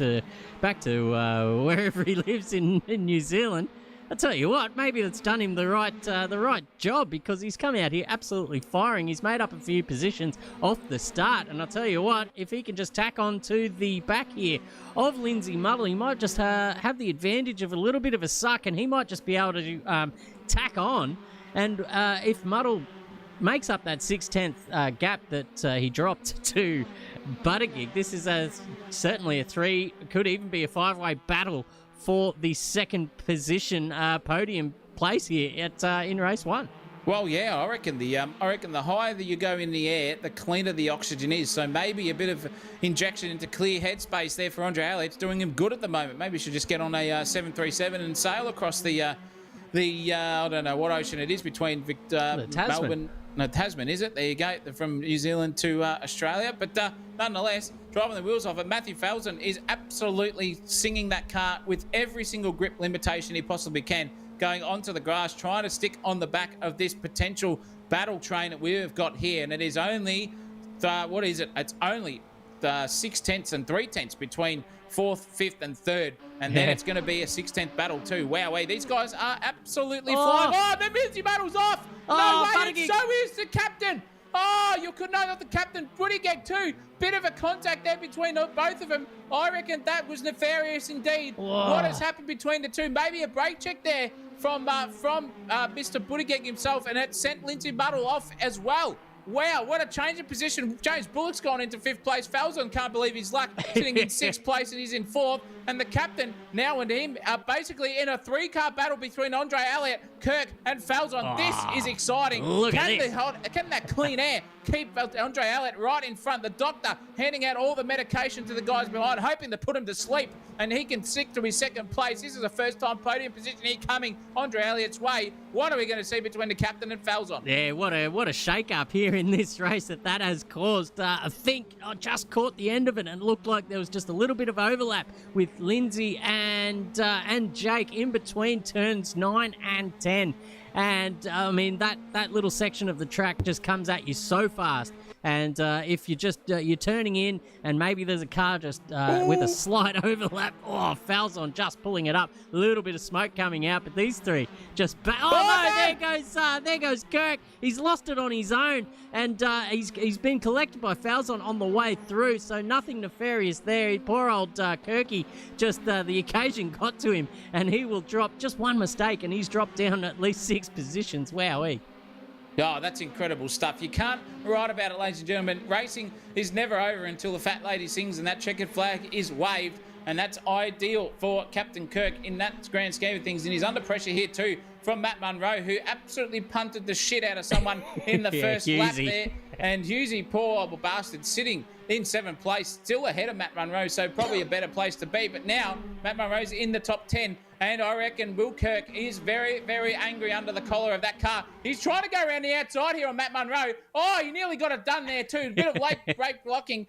back to wherever he lives in New Zealand. I tell you what, maybe it's done him the right job, because he's come out here absolutely firing. He's made up a few positions off the start, and I tell you what, if he can just tack on to the back here of Lindsay Muddle, he might just have the advantage of a little bit of a suck, and he might just be able to tack on. And if Muddle makes up that 0.6 gap that he dropped to Buttigieg, this is certainly a 3, could even be a 5-way battle for the second position podium place here in race 1. Well, yeah, I reckon the higher that you go in the air, the cleaner the oxygen is. So maybe a bit of injection into clear headspace there for Andre Elliott. It's doing him good at the moment. Maybe he should just get on a 737 and sail across the I don't know what ocean it is between Melbourne. No, Tasman, is it? There you go, from New Zealand to Australia. But nonetheless, driving the wheels off it, Matthew Falzon is absolutely singing that car with every single grip limitation he possibly can, going onto the grass, trying to stick on the back of this potential battle train that we've got here. And it is only, It's only 0.6 and 0.3 between 4th, 5th, and 3rd. And then it's going to be a 0.6 battle too. Wow, these guys are absolutely flying. Oh, the Lindsay battle's off. No way, and so is the captain. Oh, you could know that the captain, Buttigieg too. Bit of a contact there between both of them. I reckon that was nefarious indeed. Whoa. What has happened between the two? Maybe a brake check there from Mr. Buttigieg himself, and it sent Lindsay Muddle off as well. Wow, what a change of position. James Bullock's gone into 5th place. Falzon can't believe his luck, sitting in 6th place, and he's in 4th. And the captain now and him are basically in a 3-car battle between Andre Elliott, Kirk, and Falzon. This is exciting. Look at this. Can that clean air keep Andre Elliott right in front? The doctor handing out all the medication to the guys behind, hoping to put him to sleep, and he can stick to his 2nd place. This is a first-time podium position here coming Andre Elliott's way. What are we going to see between the captain and Falzon? Yeah, what a shake-up here in this race that has caused. I think I just caught the end of it, and it looked like there was just a little bit of overlap with Lindsay and Jake in between turns 9 and 10. And, I mean, that little section of the track just comes at you so fast. And if you're turning in and maybe there's a car just with a slight overlap, Falzon just pulling it up. A little bit of smoke coming out, but these three just... there goes Kirk. He's lost it on his own, and he's been collected by Falzon on the way through, so nothing nefarious there. Poor old Kirky, just the occasion got to him, and he will drop just one mistake, and he's dropped down at least 6 positions. Wowee. Oh, that's incredible stuff. You can't write about it, ladies and gentlemen. Racing is never over until the fat lady sings and that checkered flag is waved, and that's ideal for Captain Kirk in that grand scheme of things. And he's under pressure here too from Matt Munro, who absolutely punted the shit out of someone in the first lap there. And Hughesy, poor old bastard, sitting in 7th place, still ahead of Matt Munro, so probably a better place to be. But now Matt Munro's in the top 10. And I reckon Will Kirk is very, very angry under the collar of that car. He's trying to go around the outside here on Matt Munro. Oh, he nearly got it done there too. A bit of late brake blocking.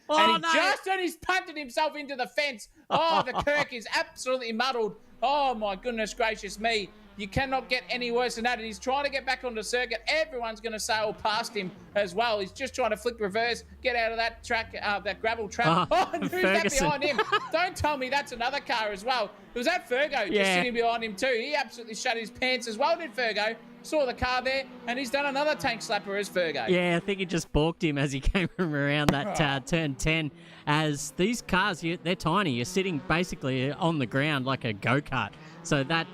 He's punted himself into the fence. Oh, the Kirk is absolutely muddled. Oh, my goodness gracious me. You cannot get any worse than that. And he's trying to get back onto the circuit. Everyone's going to sail past him as well. He's just trying to flick reverse, get out of that track, that gravel trap. And who's that behind him? Don't tell me that's another car as well. It was that Fergo just sitting behind him too. He absolutely shut his pants as well, did Fergo. Saw the car there, and he's done another tank slapper as Fergo. Yeah, I think he just balked him as he came from around that turn 10. As these cars, they're tiny. You're sitting basically on the ground like a go-kart. So that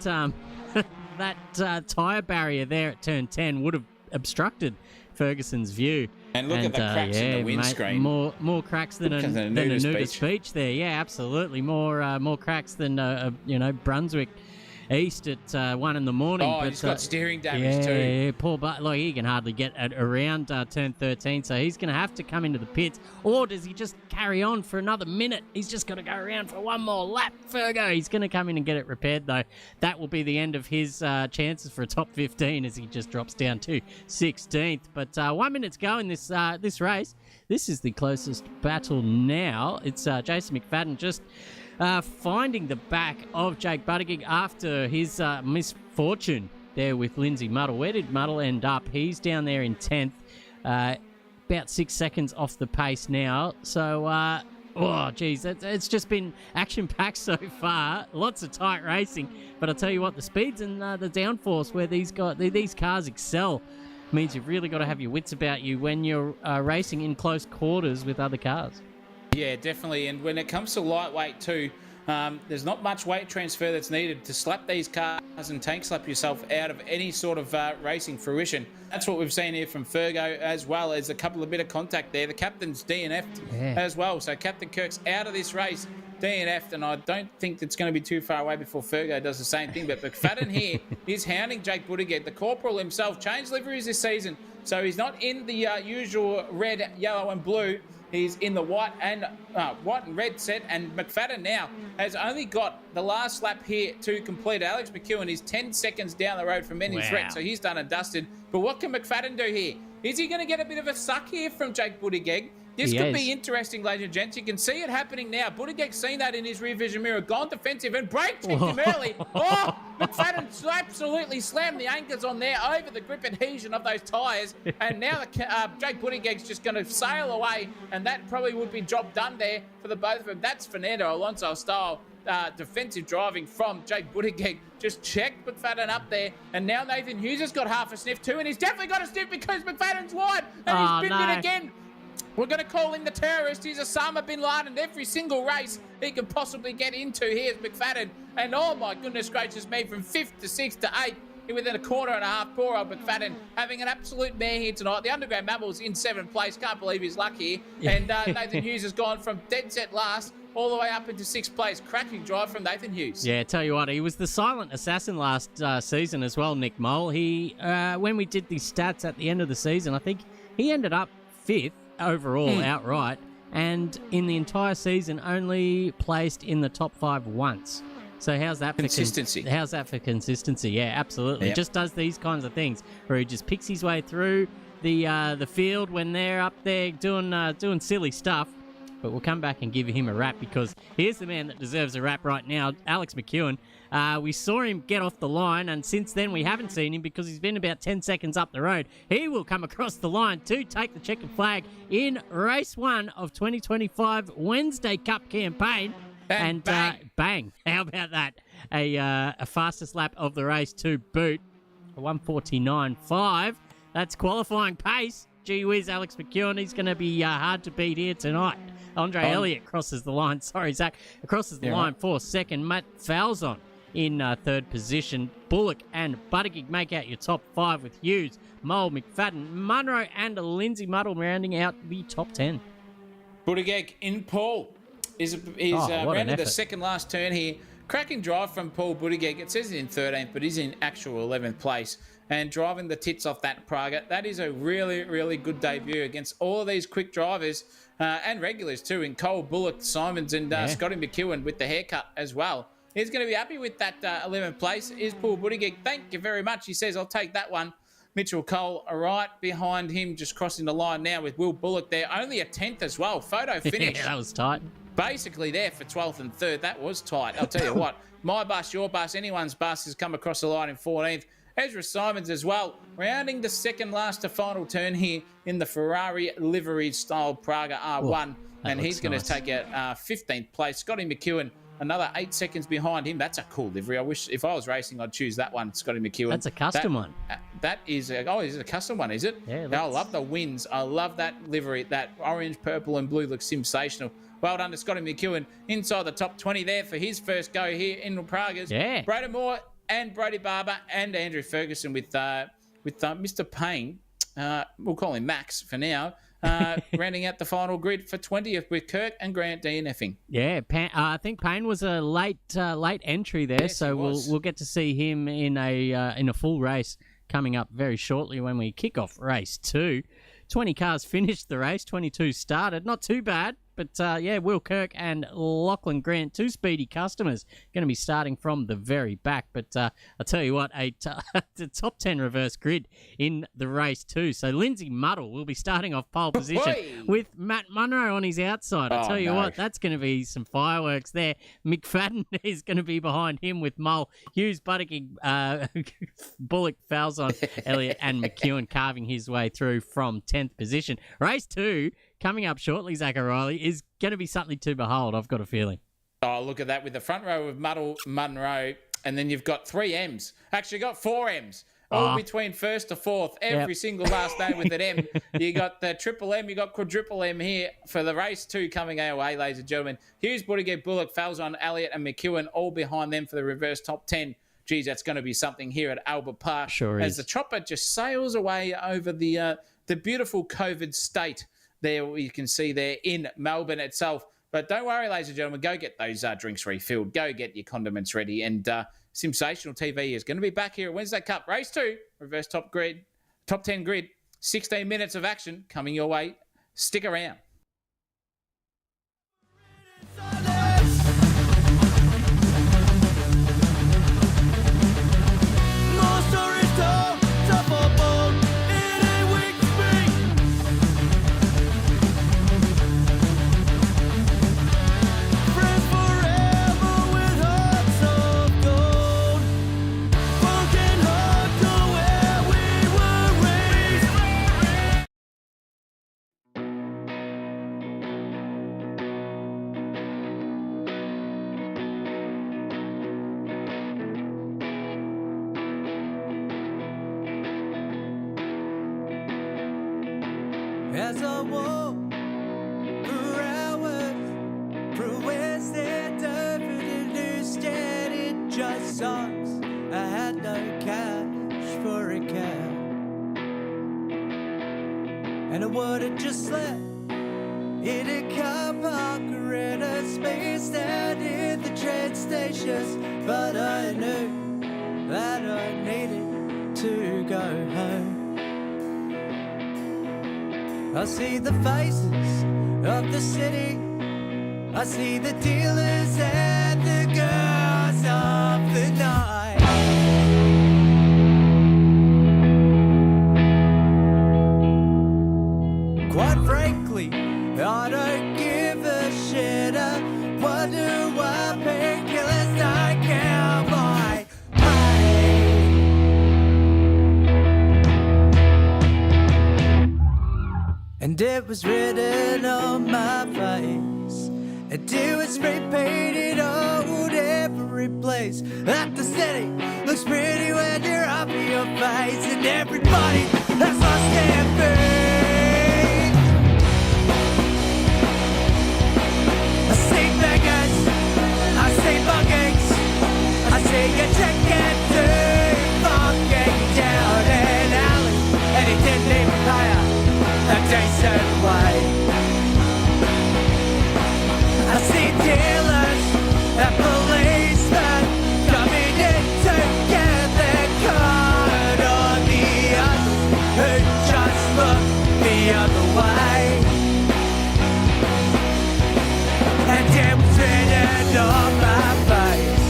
that tyre barrier there at turn 10 would have obstructed Ferguson's view. And look at the cracks in the windscreen. Mate, more cracks than a nudist beach there. Yeah, absolutely. More cracks than Brunswick East at 1 in the morning. Oh, he's got steering damage too. Yeah, poor but like he can hardly get around turn 13, so he's going to have to come into the pits. Or does he just carry on for another minute? He's just got to go around for one more lap. Fergo, he's going to come in and get it repaired though. That will be the end of his chances for a top 15 as he just drops down to 16th. But 1 minute to go in this race. This is the closest battle now. It's Jason McFadden just finding the back of Jake Buttigieg after his misfortune there with Lindsay Muddle. Where did Muddle end up? He's down there in 10th, about 6 seconds off the pace now. So, it's just been action-packed so far. Lots of tight racing. But I'll tell you what, the speeds and the downforce where these cars excel means you've really got to have your wits about you when you're racing in close quarters with other cars. Yeah, definitely. And when it comes to lightweight too, there's not much weight transfer that's needed to slap these cars and tank slap yourself out of any sort of racing fruition. That's what we've seen here from Fergo, as well as a couple of bit of contact there. The captain's DNF'd as well. So Captain Kirk's out of this race, DNF'd, and I don't think it's going to be too far away before Fergo does the same thing. But McFadden here is hounding Jake Buttigieg. The corporal himself changed liveries this season, so he's not in the usual red, yellow and blue. He's in the white and red set, and McFadden now has only got the last lap here to complete. Alex McEwen is 10 seconds down the road from any threat, so he's done and dusted. But what can McFadden do here? Is he going to get a bit of a suck here from Jake Buttigieg? This could be interesting, ladies and gents. You can see it happening now. Buttigieg's seen that in his rear vision mirror, gone defensive and brake checked him early. Oh, McFadden absolutely slammed the anchors on there over the grip adhesion of those tyres. And now Jake Buttigieg's just going to sail away, and that probably would be job done there for the both of them. That's Fernando Alonso style defensive driving from Jake Buttigieg. Just checked McFadden up there, and now Nathan Hughes has got half a sniff too, and he's definitely got a sniff because McFadden's wide, and he's binned it again. We're going to call him the terrorist. He's Osama bin Laden every single race he can possibly get into. Here's McFadden. And oh my goodness gracious me, from 5th to 6th to 8th, within a quarter and a half. Poor old McFadden having an absolute mare here tonight. The Underground Mammals in 7th place. Can't believe his luck here. And Nathan Hughes has gone from dead set last all the way up into 6th place. Cracking drive from Nathan Hughes. Yeah, tell you what, he was the silent assassin last season as well, Nick Mole. He, when we did the stats at the end of the season, I think he ended up 5th. Overall, outright, and in the entire season only placed in the top 5 once. So how's that for consistency? How's that for consistency? Yeah, absolutely. Yep. Just does these kinds of things where he just picks his way through the field when they're up there doing silly stuff, but we'll come back and give him a rap because here's the man that deserves a rap right now, Alex McEwen. We saw him get off the line, and since then we haven't seen him because he's been about 10 seconds up the road. He will come across the line to take the checkered flag in race 1 of 2025 Wednesday Cup campaign. And bang. Bang. How about that? A fastest lap of the race to boot. 1:49.5. That's qualifying pace. Gee whiz, Alex McEwen. He's going to be hard to beat here tonight. Andre Elliott crosses the line. Sorry, Zach. Crosses the line for second. Matt Falzon in third position. Bullock and Buttigieg make out your top 5 with Hughes, Mole, McFadden, Munro and Lindsay Muddle rounding out the top 10. Buttigieg in pole. He's rounded the second last turn here. Cracking drive from Paul Buttigieg. It says he's in 13th, but he's in actual 11th place. And driving the tits off that Praga. That is a really, really good debut against all of these quick drivers and regulars too. In Cole, Bullock, Simons and Scotty McEwen with the haircut as well. He's going to be happy with that 11th place. Is Paul Buttigieg. Thank you very much. He says, I'll take that one. Mitchell Cole right behind him, just crossing the line now with Will Bullock there. Only a 10th as well. Photo finish. Yeah, that was tight. Basically there for 12th and 3rd. That was tight. I'll tell you what. My bus, your bus, anyone's bus has come across the line in 14th. Ezra Simons as well, rounding the second last to final turn here in the Ferrari livery style Praga R1. And he's going to take a 15th place. Scotty McEwen, another 8 seconds behind him. That's a cool livery. I wish if I was racing, I'd choose that one, Scotty McEwen. That's a custom one. That is a custom one, is it? Yeah. I love the wins. I love that livery. That orange, purple, and blue looks sensational. Well done to Scotty McEwen inside the top 20 there for his first go here in Pragas. Yeah. Braden Moore and Brody Barber and Andrew Ferguson with Mr. Payne. We'll call him Max for now. Rounding out the final grid for 20th with Kirk and Grant DNFing. Yeah, I think Payne was a late entry there, yes, so we'll get to see him in a full race coming up very shortly when we kick off race 2. 20 cars finished the race, 22 started. Not too bad, but Will Kirk and Lachlan Grant, 2 speedy customers, going to be starting from the very back. But I'll tell you what, the top 10 reverse grid in the race 2. So Lindsay Muddle will be starting off pole position with Matt Munro on his outside. I'll tell you what, that's going to be some fireworks there. McFadden is going to be behind him with Mull, Hughes, Buttigieg, Bullock, Falzon, Elliott and McEwen carving his way through from 10th position. Race 2 coming up shortly, Zach O'Reilly, is going to be something to behold, I've got a feeling. Oh, look at that with the front row of Muddle, Munro, and then you've got 3 M's. Actually, you've got 4 M's. All between 1st to 4th, every single last name with an M. You got the triple M, you got quadruple M here for the race 2 coming our way, ladies and gentlemen. Hughes, Buttigieg, Bullock, Falzon, Elliott and McEwen all behind them for the reverse top 10. Geez, that's going to be something here at Albert Park. Sure as is. the chopper just sails away over the beautiful COVID state there you can see there in Melbourne itself. But don't worry, ladies and gentlemen, go get those drinks refilled. Go get your condiments ready. And SimSational TV is going to be back here at Wednesday Cup. Race 2, reverse top 10 grid. 16 minutes of action coming your way. Stick around. As I walk for hours through West End over to Newstead, it just sucks. I had no cash for a cab, and I would've just slept in a car park or in a space down in the train stations. But I knew that I needed to go home. I see the faces of the city, I see the dealers and the girls of the night. Quite frankly, I don't give a and it was written on my face. And it was spray painted on every place. That the city looks pretty when you're up in your face. And everybody has lost their faith. I say beggars, I say buggings, I say a chicken too fucking down an alley. And he didn't even pay a decent way. I see dealers and policemen coming in to get their card on the others who just look the other way. And it was written on my face,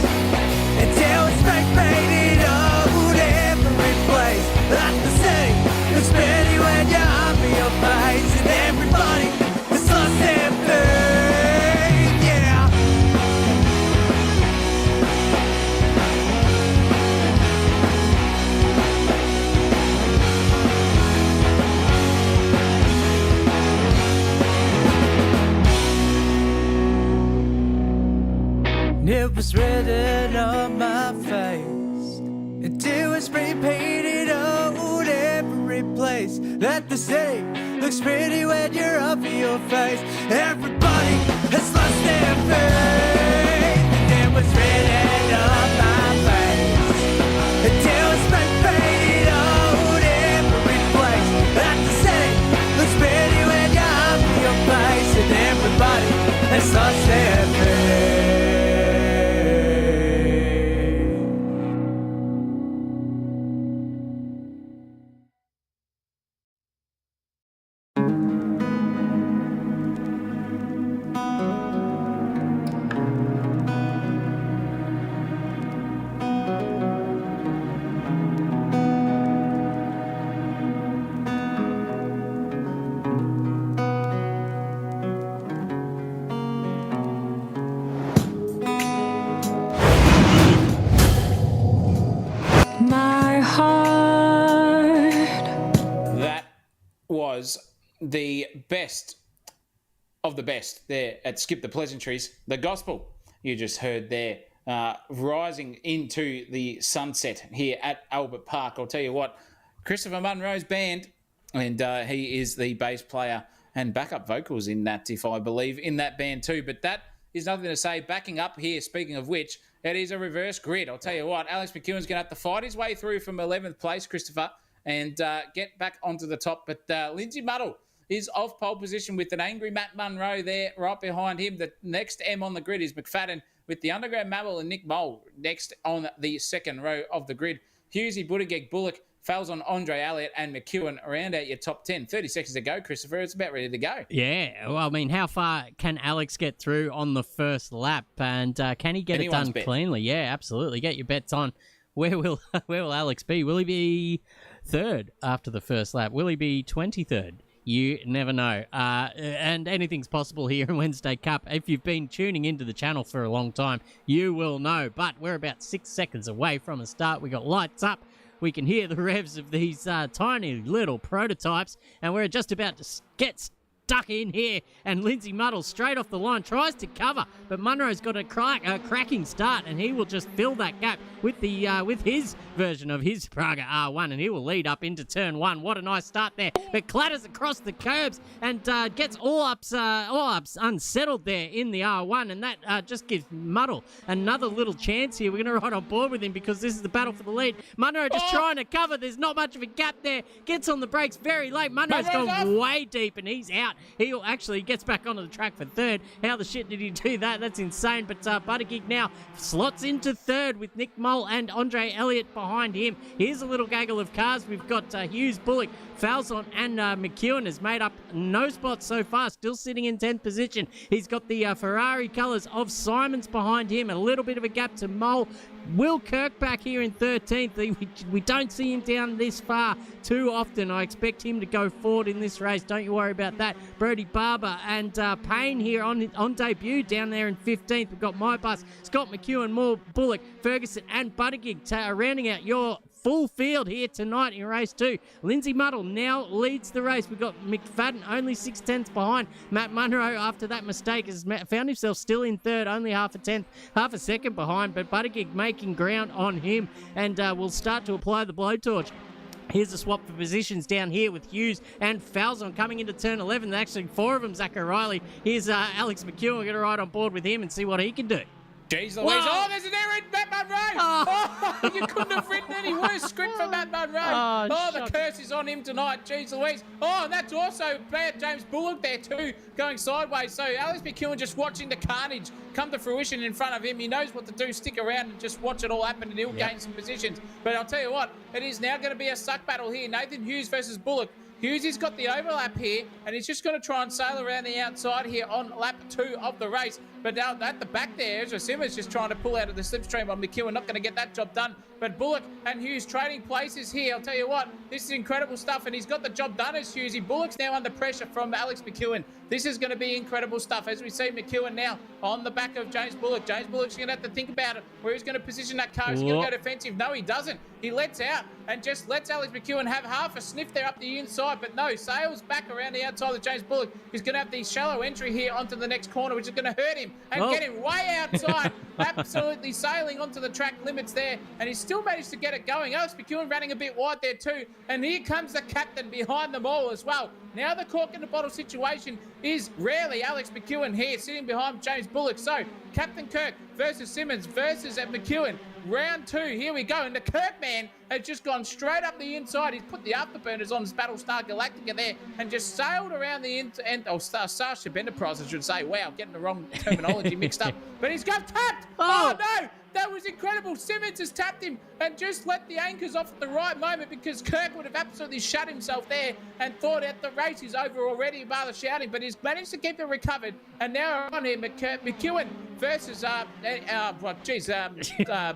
and it was fake painted on every place. Like the city looks pretty when you're up in your face, and everybody has lost their faith. It was written on my face, and it was spray painted on every place. That the city looks pretty when you're up in your face. Everybody has lost their faith, and it was written on my face, and it was spray painted on every place. That the city looks pretty when you're up in your face, and everybody has lost their faith. The best of the best there at Skip the Pleasantries. The gospel you just heard there, rising into the sunset here at Albert Park. I'll tell you what, Christopher Munro's band, and he is the bass player and backup vocals in that, if I believe, in that band too. But that is nothing to say. Backing up here, speaking of which, it is a reverse grid. I'll tell you what, Alex McEwen's going to have to fight his way through from 11th place, Christopher, and get back onto the top. But Lindsay Muddle is off pole position with an angry Matt Munro there right behind him. The next M on the grid is McFadden with the Underground Mammal and Nick Mole next on the second row of the grid. Hughesy, Buttigieg, Bullock, Fouls on Andre Elliott and McEwen around out your top 10. 30 seconds to go, Christopher. It's about ready to go. Yeah. Well, I mean, how far can Alex get through on the first lap? And can he get Anyone's it done bet. cleanly? Yeah, absolutely. Get your bets on. Where will Alex be? Will he be third after the first lap? Will he be 23rd? You never know. And anything's possible here in Wednesday Cup. If you've been tuning into the channel for a long time, you will know. But we're about 6 seconds away from a start. We got lights up. We can hear the revs of these tiny little prototypes. And we're just about to get stuck in here, and Lindsay Muddle straight off the line tries to cover, but Munro's got a cracking start, and he will just fill that gap with the with his version of his Praga R1, and he will lead up into turn one. What a nice start there, but clatters across the curbs and gets all ups unsettled there in the R1, and that just gives Muddle another little chance here. We're going to ride on board with him because this is the battle for the lead. Munro just trying to cover. There's not much of a gap there. Gets on the brakes very late. Munro's gone way deep, and he's out. He actually gets back onto the track for third. How the shit did he do that? That's insane. But Buttigieg now slots into third with Nick Mole and Andre Elliott behind him. Here's a little gaggle of cars. We've got Hughes, Bullock, Falson and McEwen has made up no spots so far, still sitting in 10th position. He's got the Ferrari colours of Simons behind him, a little bit of a gap to Mole. Will Kirk back here in 13th. We don't see him down this far too often. I expect him to go forward in this race. Don't you worry about that. Brody Barber and Payne here on debut down there in 15th. We've got My Bus, Scott McEwen, Moore, Bullock, Ferguson and Buttigieg rounding out your full field here tonight in race 2. Lindsay Muddle now leads the race. We've got McFadden only 6/10 behind. Matt Munro, after that mistake, has found himself still in third, only half a second behind, but Buttigieg making ground on him, and will start to apply the blowtorch. Here's a swap for positions down here with Hughes and Falzon coming into turn 11. Actually, 4 of them, Zach O'Reilly. Here's Alex McEwen. We're going to ride on board with him and see what he can do. Jeez Louise. Oh, there's an error in Matt Munro. Oh, you couldn't have written any worse script for Matt Munro. Oh, the curse is on him tonight. Jeez Louise. Oh, and that's also bad James Bullock there too, going sideways. So Alex McEwen just watching the carnage come to fruition in front of him. He knows what to do. Stick around and just watch it all happen, and he'll gain some positions. But I'll tell you what, it is now going to be a suck battle here. Nathan Hughes versus Bullock. Hughes has got the overlap here, and he's just going to try and sail around the outside here on lap 2 of the race. But now at the back there, Ezra Simmons just trying to pull out of the slipstream on McEwen. Not going to get that job done. But Bullock and Hughes trading places here. I'll tell you what, this is incredible stuff, and he's got the job done as Hughesy. Bullock's now under pressure from Alex McEwen. This is going to be incredible stuff as we see McEwen now on the back of James Bullock. James Bullock's going to have to think about it, where he's going to position that car. He's going to go defensive. No, he doesn't. He lets out and just lets Alex McEwen have half a sniff there up the inside. But no, sails back around the outside of James Bullock. He's going to have the shallow entry here onto the next corner, which is going to hurt him and get him way outside. Absolutely sailing onto the track limits there. And he's still managed to get it going. Alex McEwen running a bit wide there too. And here comes the captain behind them all as well. Now the cork in the bottle situation is rarely Alex McEwen here sitting behind James Bullock. So Captain Kirk versus Simmons versus McEwen. Round 2, here we go. And the Kirk man has just gone straight up the inside. He's put the afterburners on his Battlestar Galactica there and just sailed around the Starship Enterprise, I should say. Wow, getting the wrong terminology mixed up. But he's got tapped. Oh no! That was incredible. Simmons has tapped him and just let the anchors off at the right moment, because Kirk would have absolutely shut himself there and thought that the race is over already, rather shouting, but he's managed to keep it recovered. And now on here, McEwen versus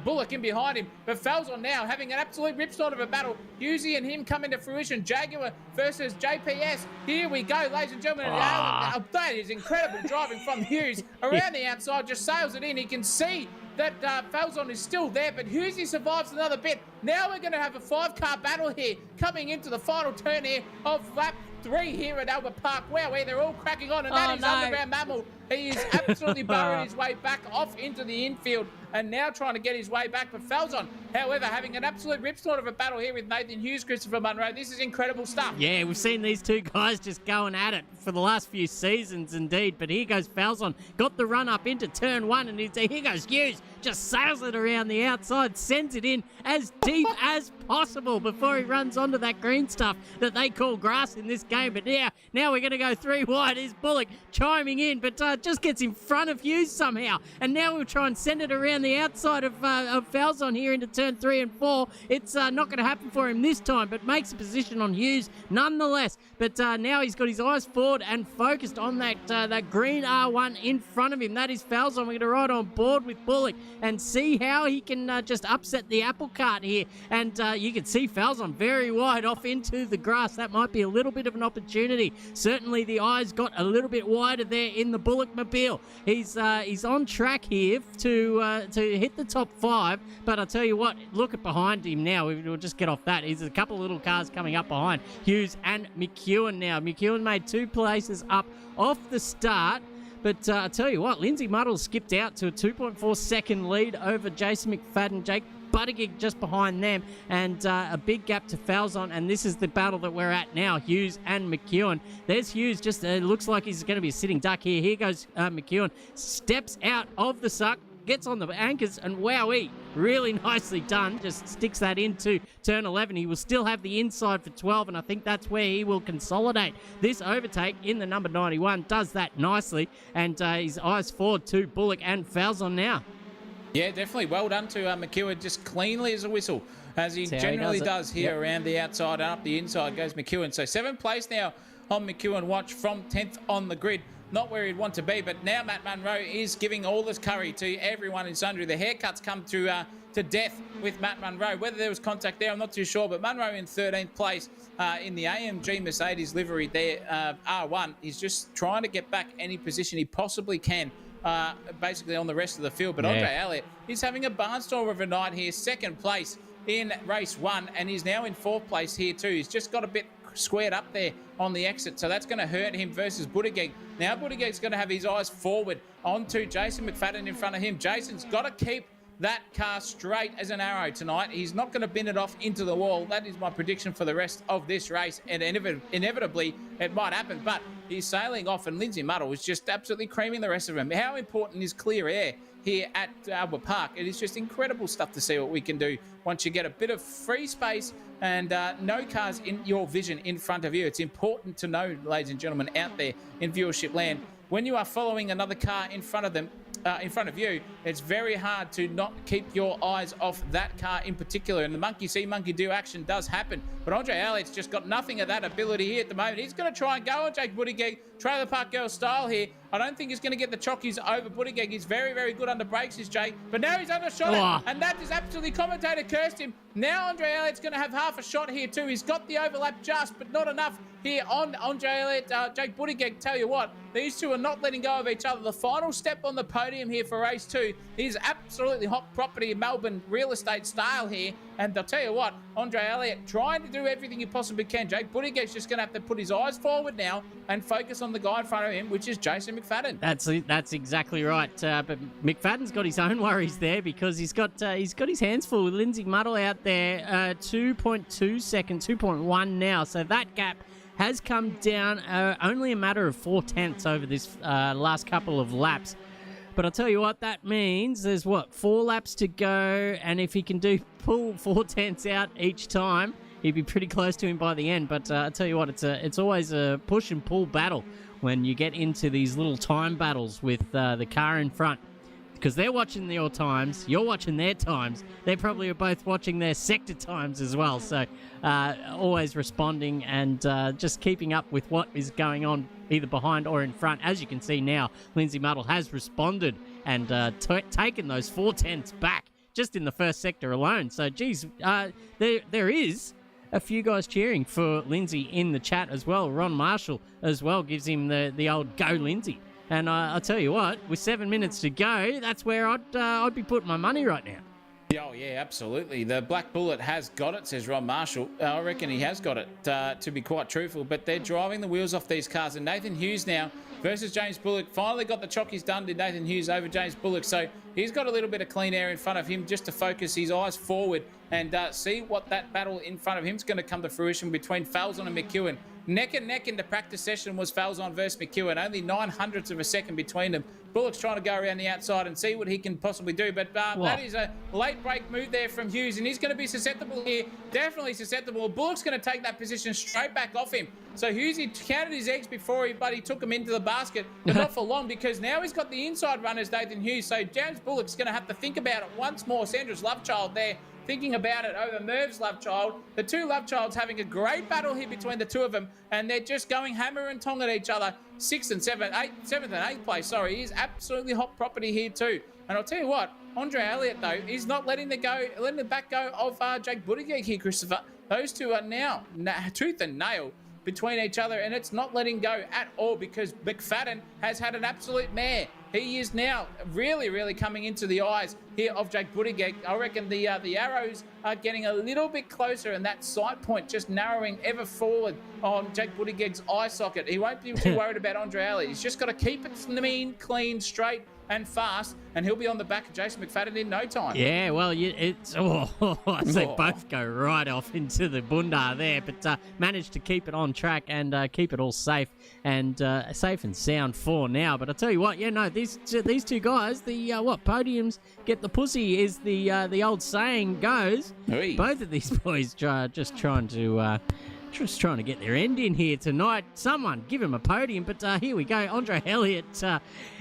Bullock in behind him. But Falzon now having an absolute ripstart of a battle. Husey and him come into fruition. Jaguar versus JPS. Here we go, ladies and gentlemen. That is incredible driving from Hughes around the outside, just sails it in. He can see that Falzon is still there, but Husey survives another bit. Now we're going to have a 5-car battle here coming into the final turn here of lap 3 here at Albert Park. Wow, they're all cracking on, and that is Underground Mammal. He is absolutely burrowing his way back off into the infield and now trying to get his way back. But Falzon, however, having an absolute ripstart of a battle here with Nathan Hughes, Christopher Munro. This is incredible stuff. Yeah, we've seen these two guys just going at it for the last few seasons indeed. But here goes Falzon, got the run up into turn 1, and here goes Hughes, just sails it around the outside, sends it in as deep as possible before he runs onto that green stuff that they call grass in this game. But now we're going to go 3 wide. Here's Bullock chiming in, but just gets in front of Hughes somehow. And now we'll try and send it around the outside of Falzon here into turn 3 and 4. It's not going to happen for him this time, but makes a position on Hughes nonetheless. But now he's got his eyes forward and focused on that green R1 in front of him. That is Falzon. We're going to ride on board with Bullock and see how he can just upset the apple cart here. And you can see Falzon very wide off into the grass. That might be a little bit of an opportunity. Certainly the eyes got a little bit wider there in the Bullock-mobile. He's on track here to hit the top 5, but I'll tell you what, look at behind him now. We'll just get off that. There's a couple of little cars coming up behind Hughes and McEwen now. McEwen made 2 places up off the start. But I'll tell you what, Lindsay Muddle skipped out to a 2.4 second lead over Jason McFadden. Jake Buttigieg just behind them, and a big gap to Falzon, and this is the battle that we're at now, Hughes and McEwen. There's Hughes, just looks like he's going to be a sitting duck here. Here goes McEwen, steps out of the suck, gets on the anchors, and wowee, really nicely done. Just sticks that into turn 11. He will still have the inside for 12, and I think that's where he will consolidate. This overtake in the number 91 does that nicely, and his eyes forward to Bullock and Falzon now. Yeah, definitely. Well done to McEwen, just cleanly as a whistle, as he generally does here around the outside and up the inside goes McEwen. So 7th place now on McEwen watch from 10th on the grid. Not where he'd want to be, but now Matt Munro is giving all this curry to everyone in sundry. The haircuts come to death with Matt Munro. Whether there was contact there, I'm not too sure, but Munro in 13th place in the AMG Mercedes livery there, R1. He's just trying to get back any position he possibly can. Basically on the rest of the field. But Andre Elliott is having a barnstormer of a night here. 2nd place in race 1, and he's now in 4th place here too. He's just got a bit squared up there on the exit, so that's going to hurt him versus Buttigieg. Now Buttigieg's going to have his eyes forward onto Jason McFadden in front of him. Jason's got to keep that car straight as an arrow tonight. He's not going to bin it off into the wall. That is my prediction for the rest of this race, and inevitably it might happen, but he's sailing off, and Lindsay Muddle is just absolutely creaming the rest of them. How important is clear air here at Albert Park? It is just incredible stuff to see what we can do once you get a bit of free space and no cars in your vision in front of you. It's important to know, ladies and gentlemen, out there in viewership land, when you are following another car in front of them, in front of you, it's very hard to not keep your eyes off that car in particular. And the monkey see, monkey do action does happen. But Andre Elliott's just got nothing of that ability here at the moment. He's going to try and go on Jake Buttigieg, Trailer Park Girl style here. I don't think he's going to get the chockies over Buttigieg. He's very, very good under brakes, is Jake. But now he's undershot it, and that is absolutely commentator cursed him. Now Andre Elliott's going to have half a shot here too. He's got the overlap just, but not enough here on Andre Elliott. Jake Buttigieg, tell you what, these two are not letting go of each other. The final step on the podium here for race 2 is absolutely hot property in Melbourne real estate style here. And I'll tell you what, Andre Elliott trying to do everything he possibly can. Jake Buttigieg's just going to have to put his eyes forward now and focus on the guy in front of him, which is Jason McFadden. That's exactly right. But McFadden's got his own worries there because he's got his hands full with Lindsay Muddle out there. 2.2 seconds, 2.1 now. So that gap has come down only a matter of 0.4 over this last couple of laps. But I'll tell you what, that means there's, 4 laps to go, and if he can pull 0.4 out each time, he'd be pretty close to him by the end. But I'll tell you what, it's always a push and pull battle when you get into these little time battles with the car in front. Because they're watching your times, you're watching their times. They probably are both watching their sector times as well. So always responding and just keeping up with what is going on either behind or in front. As you can see now, Lindsay Muddle has responded and taken those 0.4 back just in the first sector alone. So, geez, there is a few guys cheering for Lindsay in the chat as well. Ron Marshall as well gives him the old go Lindsay. And I'll tell you what, with 7 minutes to go, that's where I'd be putting my money right now. Oh, yeah, absolutely. The Black Bullet has got it, says Ron Marshall. I reckon he has got it, to be quite truthful. But they're driving the wheels off these cars. And Nathan Hughes now versus James Bullock. Finally got the chockies done, did Nathan Hughes over James Bullock. So he's got a little bit of clean air in front of him just to focus his eyes forward and see what that battle in front of him is going to come to fruition between Falzon and McEwen. Neck and neck in the practice session was Falzon versus McEwen. Only 900ths of a second between them. Bullock's trying to go around the outside and see what he can possibly do. But that is a late break move there from Hughes, and he's going to be susceptible here. Definitely susceptible. Bullock's going to take that position straight back off him. So Hughes, he counted his eggs before he took them into the basket, but not for long because now he's got the inside runners, Nathan Hughes. So James Bullock's going to have to think about it once more. Sandra's love child there, thinking about it over Merv's love child. The two love childs having a great battle here between the two of them, and they're just going hammer and tong at each other. 6th and 7th and 8th place, sorry. He's absolutely hot property here too. And I'll tell you what, Andre Elliott though, he's not letting the back go of Jake Buttigieg here, Christopher. Those two are now tooth and nail between each other, and it's not letting go at all because McFadden has had an absolute mare. He is now really, really coming into the eyes here of Jake Buttigieg. I reckon the arrows are getting a little bit closer, and that sight point just narrowing ever forward on Jake Buttigieg's eye socket. He won't be too worried about Andre Elliott. He's just got to keep it mean, clean, straight, and fast, and he'll be on the back of Jason McFadden in no time. Yeah, well, it's they both go right off into the bunda there, but managed to keep it on track and keep it all safe and sound for now. But I tell you what, these two guys, the podiums get the pussy is the old saying goes. Hey. Both of these boys just trying to get their end in here tonight. Someone give him a podium, but here we go. Andre Elliott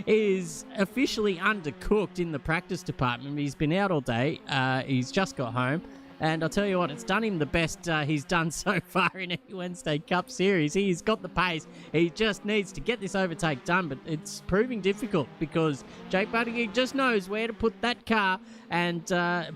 is officially undercooked in the practice department. He's been out all day. He's just got home. And I'll tell you what, it's done him the best he's done so far in any Wednesday Cup series. He's got the pace. He just needs to get this overtake done, but it's proving difficult because Jake Buttigieg just knows where to put that car and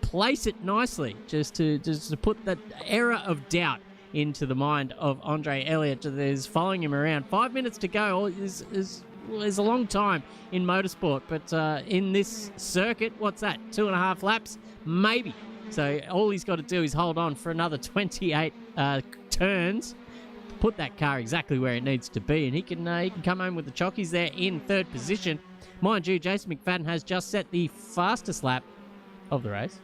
place it nicely, just to put that era of doubt into the mind of Andre Elliott. There's following him around. 5 minutes to go is a long time in motorsport, but in this circuit, what's that? 2.5 laps? Maybe So all he's got to do is hold on for another 28 turns, put that car exactly where it needs to be, and he can come home with the chockies there in third position. Mind you, Jason McFadden has just set the fastest lap of the race,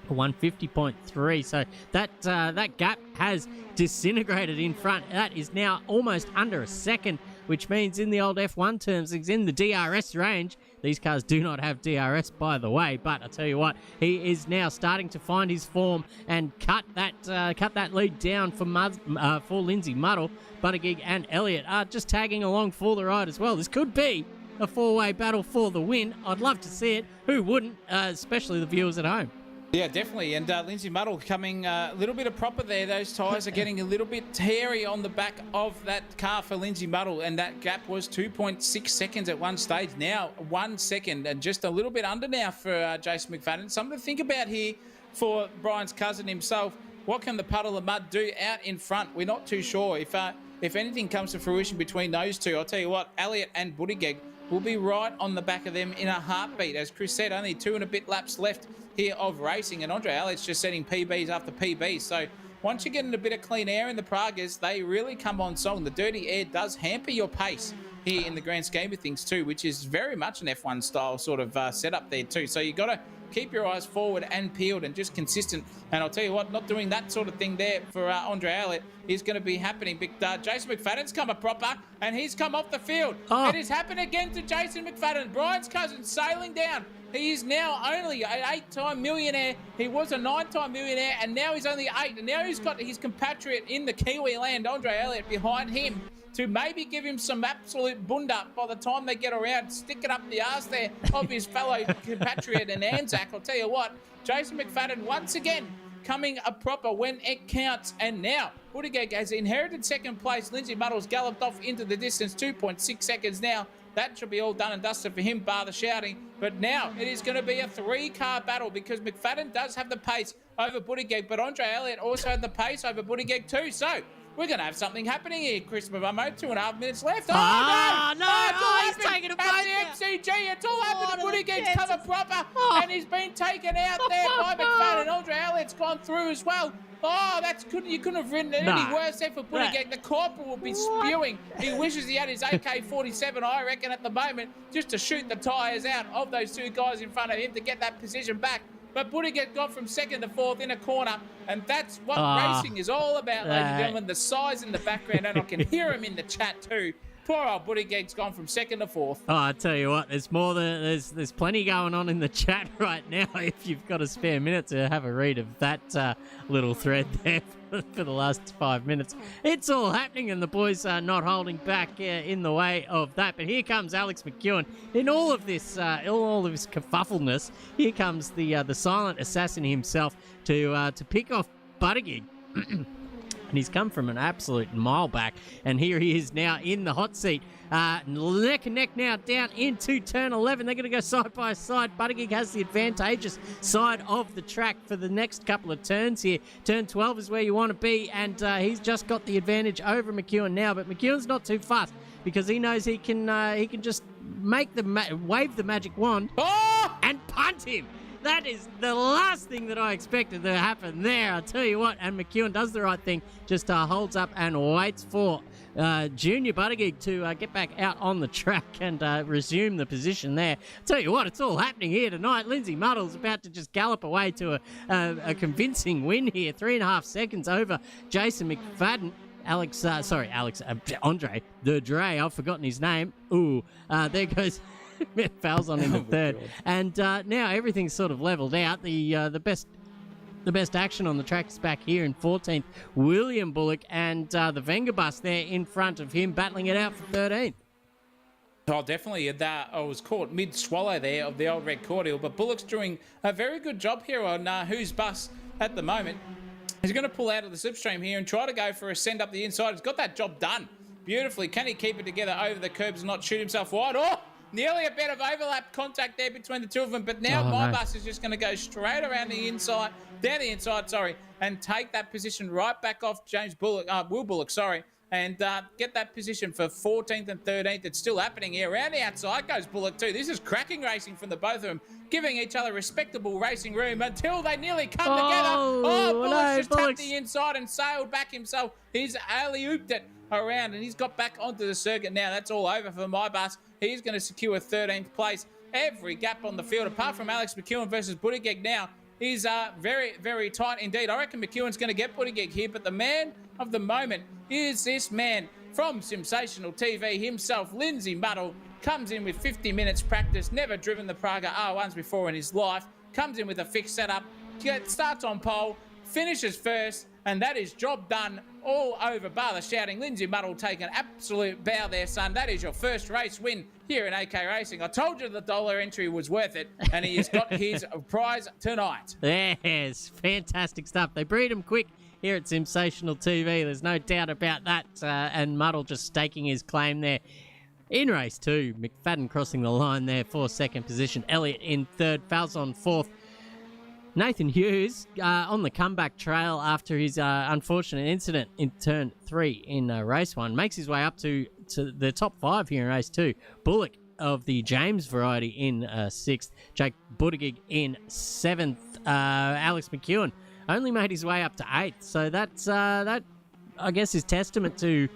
150.3. So that gap has disintegrated in front. That is now almost under a second, which means in the old F1 terms, it's in the DRS range. These cars do not have DRS, by the way, but I tell you what, he is now starting to find his form and cut that lead down for Lindsay Muddle. Buttigieg and Elliott are just tagging along for the ride as well. This could be a four-way battle for the win. I'd love to see it. Who wouldn't, especially the viewers at home? Yeah, definitely. And Lindsay Muddle coming a little bit of proper there. Those tyres are getting a little bit hairy on the back of that car for Lindsay Muddle. And that gap was 2.6 seconds at one stage. Now 1 second and just a little bit under now for Jason McFadden. Something to think about here for Brian's cousin himself. What can the puddle of mud do out in front? We're not too sure. If anything comes to fruition between those two, I'll tell you what, Elliott and Buttigieg will be right on the back of them in a heartbeat. As Chris said, only 2 and a bit laps left here of racing, and Andre Elliott's just setting PBs after PBs. So once you get in a bit of clean air in the Pragas, they really come on song. The dirty air does hamper your pace here in the grand scheme of things too, which is very much an F1 style sort of setup there too. So you got to keep your eyes forward and peeled and just consistent. And I'll tell you what, not doing that sort of thing there for Andre Elliott is going to be happening. But Jason McFadden's come a proper, and he's come off the field. Oh. It has happened again to Jason McFadden. Brian's cousin sailing down. He is now only an 8-time millionaire. He was a 9-time millionaire, and now he's only 8. And now he's got his compatriot in the Kiwi land, Andre Elliott, behind him to maybe give him some absolute bunda by the time they get around, stick it up the arse there of his fellow compatriot and Anzac. I'll tell you what, Jason McFadden once again coming a proper when it counts. And now Buttigieg has inherited second place. Lindsay Muddle's galloped off into the distance, 2.6 seconds now. That should be all done and dusted for him, bar the shouting. But now it is going to be a 3-car battle because McFadden does have the pace over Buttigieg, but Andre Elliott also had the pace over Buttigieg too. So we're going to have something happening here, Chris Mavamo. 2.5 minutes left. Oh, no! He's taking a boat at the MCG. It's all happened. Buttigieg's come a proper, and he's been taken out there by McFadden. Andre Elliott's gone through as well. Oh, you couldn't have written it any worse there for Buttigieg. The corporal will be spewing. He wishes he had his AK-47, I reckon, at the moment, just to shoot the tyres out of those 2 guys in front of him to get that position back. But Buttigieg got from 2nd to 4th in a corner, and that's what racing is all about, ladies and gentlemen. The size in the background, and I can hear him in the chat too. Poor old Buttigieg's gone from 2nd to 4th. Oh, I tell you what, there's plenty going on in the chat right now. If you've got a spare minute to have a read of that little thread there for the last 5 minutes, it's all happening, and the boys are not holding back in the way of that. But here comes Alex McEwen in all of this kerfuffleness. Here comes the silent assassin himself to pick off Buttigieg. And he's come from an absolute mile back. And here he is now in the hot seat. Neck and neck now down into turn 11. They're going to go side by side. Buttigieg has the advantageous side of the track for the next couple of turns here. Turn 12 is where you want to be. And he's just got the advantage over McEwen now. But McEwen's not too fast because he knows he can just make wave the magic wand and punt him. That is the last thing that I expected to happen there, I'll tell you what. And McEwen does the right thing, just holds up and waits for Junior Buttigieg to get back out on the track and resume the position there. I'll tell you what, it's all happening here tonight. Lindsay Muddle's about to just gallop away to a convincing win here. 3.5 seconds over Jason McFadden. Andre the Dre, I've forgotten his name. There goes... fouls on in the third. God. And now everything's sort of leveled out. The best action on the track is back here in 14th. William Bullock and the Venga bus there in front of him, battling it out for 13th. Oh, definitely. I was caught mid-swallow there of the old red cordial, but Bullock's doing a very good job here on whose bus at the moment. He's going to pull out of the slipstream here and try to go for a send up the inside. He's got that job done beautifully. Can he keep it together over the curbs and not shoot himself wide? Oh! Nearly a bit of overlap contact there between the two of them, but now bus is just going to go straight around the inside, and take that position right back off Will Bullock, and get that position for 14th and 13th. It's still happening here. Around the outside goes Bullock too. This is cracking racing from the both of them, giving each other respectable racing room until they nearly come together. Oh, Bullock's just tapped the inside and sailed back himself. He's alley-ooped it around, and he's got back onto the circuit now. That's all over for my bus. He's going to secure 13th place. Every gap on the field, apart from Alex McEwen versus Buttigieg now, is very, very tight indeed. I reckon McEwen's going to get Buttigieg here, but the man of the moment is this man from SimSational TV himself, Lindsay Muddle. Comes in with 50 minutes practice, never driven the Praga R1s before in his life, comes in with a fixed setup, starts on pole, finishes first, and that is job done all over. Bar the shouting. Lindsay Muddle take an absolute bow there, son. That is your first race win here in AK Racing. I told you the dollar entry was worth it, and he has got his prize tonight. Yes, fantastic stuff. They breed him quick here at SimSational TV. There's no doubt about that. And Muddle just staking his claim there. In race 2, McFadden crossing the line there for second position. Elliott in third, Falzon fourth. Nathan Hughes on the comeback trail after his unfortunate incident in turn 3 in race 1. Makes his way up to the top 5 here in race 2. Bullock of the James variety in 6th. Jake Buttigieg in 7th. Alex McEwen only made his way up to 8th. So that's that, I guess, is testament to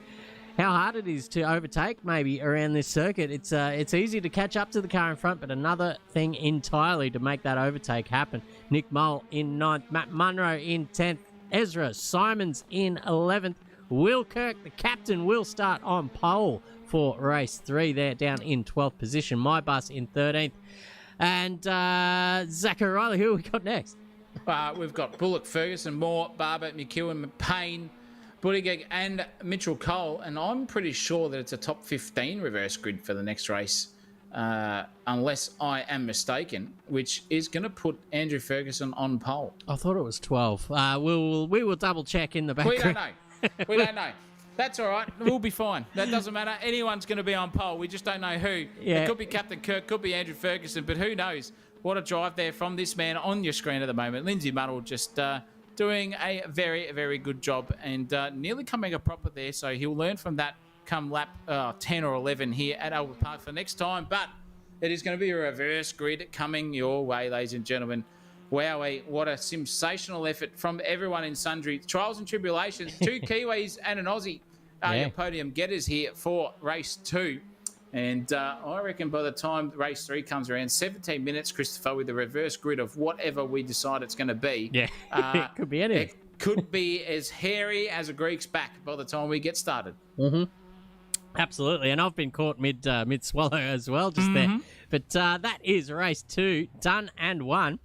how hard it is to overtake maybe around this circuit. It's easy to catch up to the car in front, but another thing entirely to make that overtake happen. Nick Mull in 9th, Matt Munro in 10th, Ezra Simons in 11th. Will Kirk, the captain, will start on pole for race 3 there, down in 12th position. My bus in 13th. And Zach O'Reilly, who we got next? We've got Bullock, Ferguson, Moore, Barber, McEwen, Payne, Buttigieg and Mitchell Cole, and I'm pretty sure that it's a top 15 reverse grid for the next race, unless I am mistaken, which is going to put Andrew Ferguson on pole. I thought it was 12. We will double check in the background. We don't know. That's all right. We'll be fine. That doesn't matter. Anyone's going to be on pole. We just don't know who. Yeah. It could be Captain Kirk, could be Andrew Ferguson, but who knows? What a drive there from this man on your screen at the moment. Lindsay Muddle just doing a very, very good job and nearly coming a proper there. So he'll learn from that come lap 10 or 11 here at Albert Park for next time. But it is going to be a reverse grid coming your way, ladies and gentlemen. Wowee, what a sensational effort from everyone in sundry. Trials and tribulations, 2 Kiwis and an Aussie are your podium getters here for race 2. And I reckon by the time race 3 comes around, 17 minutes, Christopher, with the reverse grid of whatever we decide it's going to be. Yeah, it could be anything. It could be as hairy as a Greek's back by the time we get started. Mm-hmm. Absolutely, and I've been caught mid swallow as well just there. But that is race 2, done and won.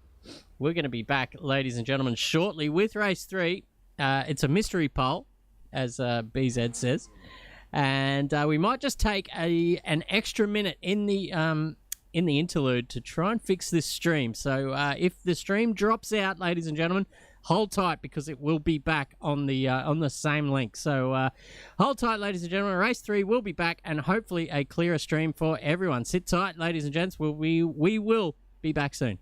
We're going to be back, ladies and gentlemen, shortly with race 3. It's a mystery poll, as BZ says. And we might just take an extra minute in the interlude to try and fix this stream. So if the stream drops out, ladies and gentlemen, hold tight because it will be back on the same link. So hold tight, ladies and gentlemen. Race 3 will be back, and hopefully a clearer stream for everyone. Sit tight, ladies and gents. We will be back soon.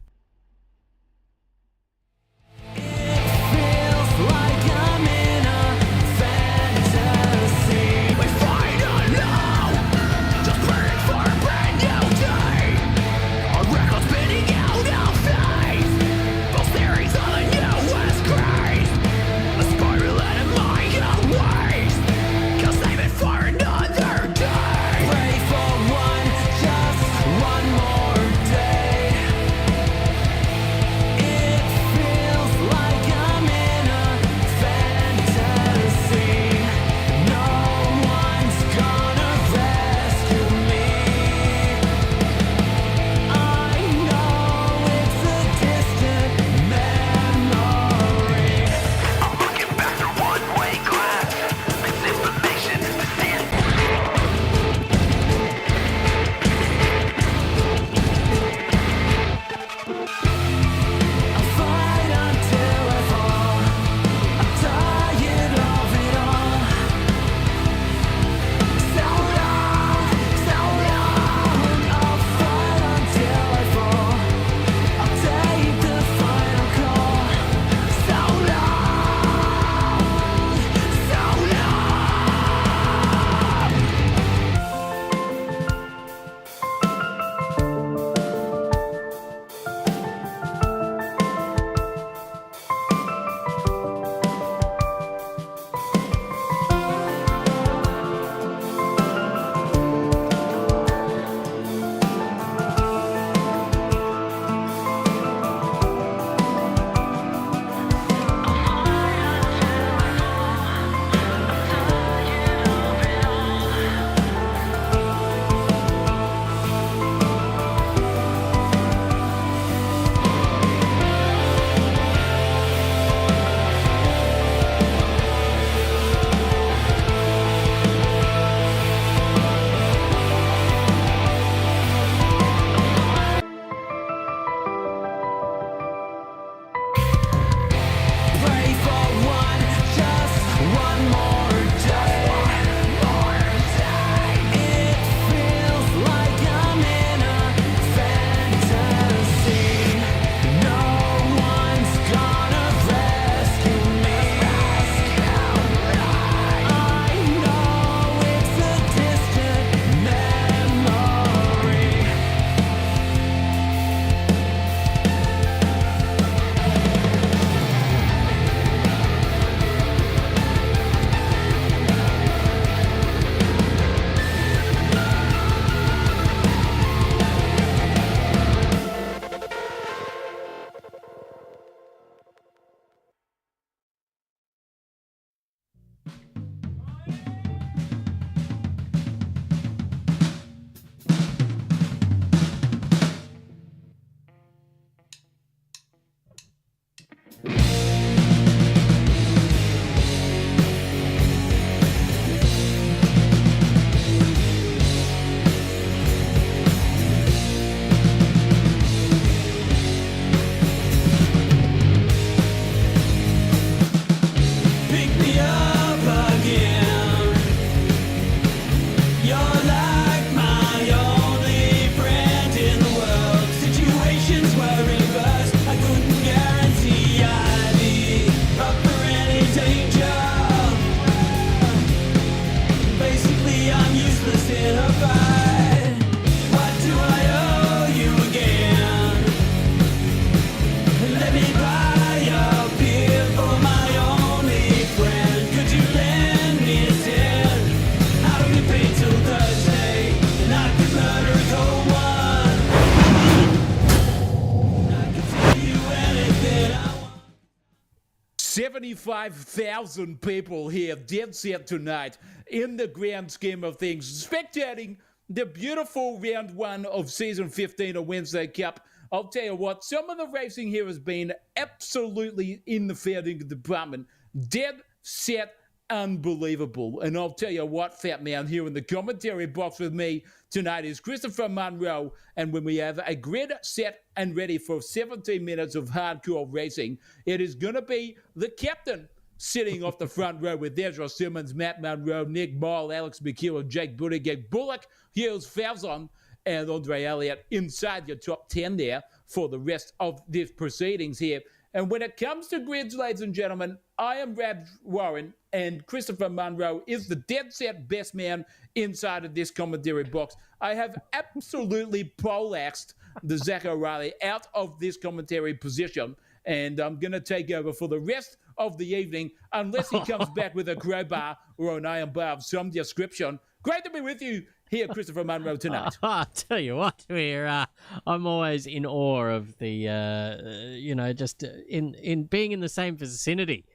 75,000 people here, dead set tonight, in the grand scheme of things, spectating the beautiful round one of season 15 of Wednesday Cup. I'll tell you what, some of the racing here has been absolutely in the fair dinkum department. Dead set unbelievable. And I'll tell you what, Fat Man, here in the commentary box with me tonight is Christopher Munro. And when we have a grid set and ready for 17 minutes of hardcore racing, it is going to be the captain sitting off the front row with Ezra Simmons, Matt Munro, Nick Mile, Alex McEwen, Jake Buttigieg, Bullock, Hughes Falzon, and Andre Elliott inside your top 10 there for the rest of these proceedings here. And when it comes to grids, ladies and gentlemen, I am Rabs Warren, and Christopher Munro is the dead set best man inside of this commentary box. I have absolutely poleaxed the Zach O'Reilly out of this commentary position, and I'm going to take over for the rest of the evening unless he comes back with a crowbar or an iron bar of some description. Great to be with you here, Christopher Munro, tonight. I'll tell you what, I'm always in awe of the, just in being in the same vicinity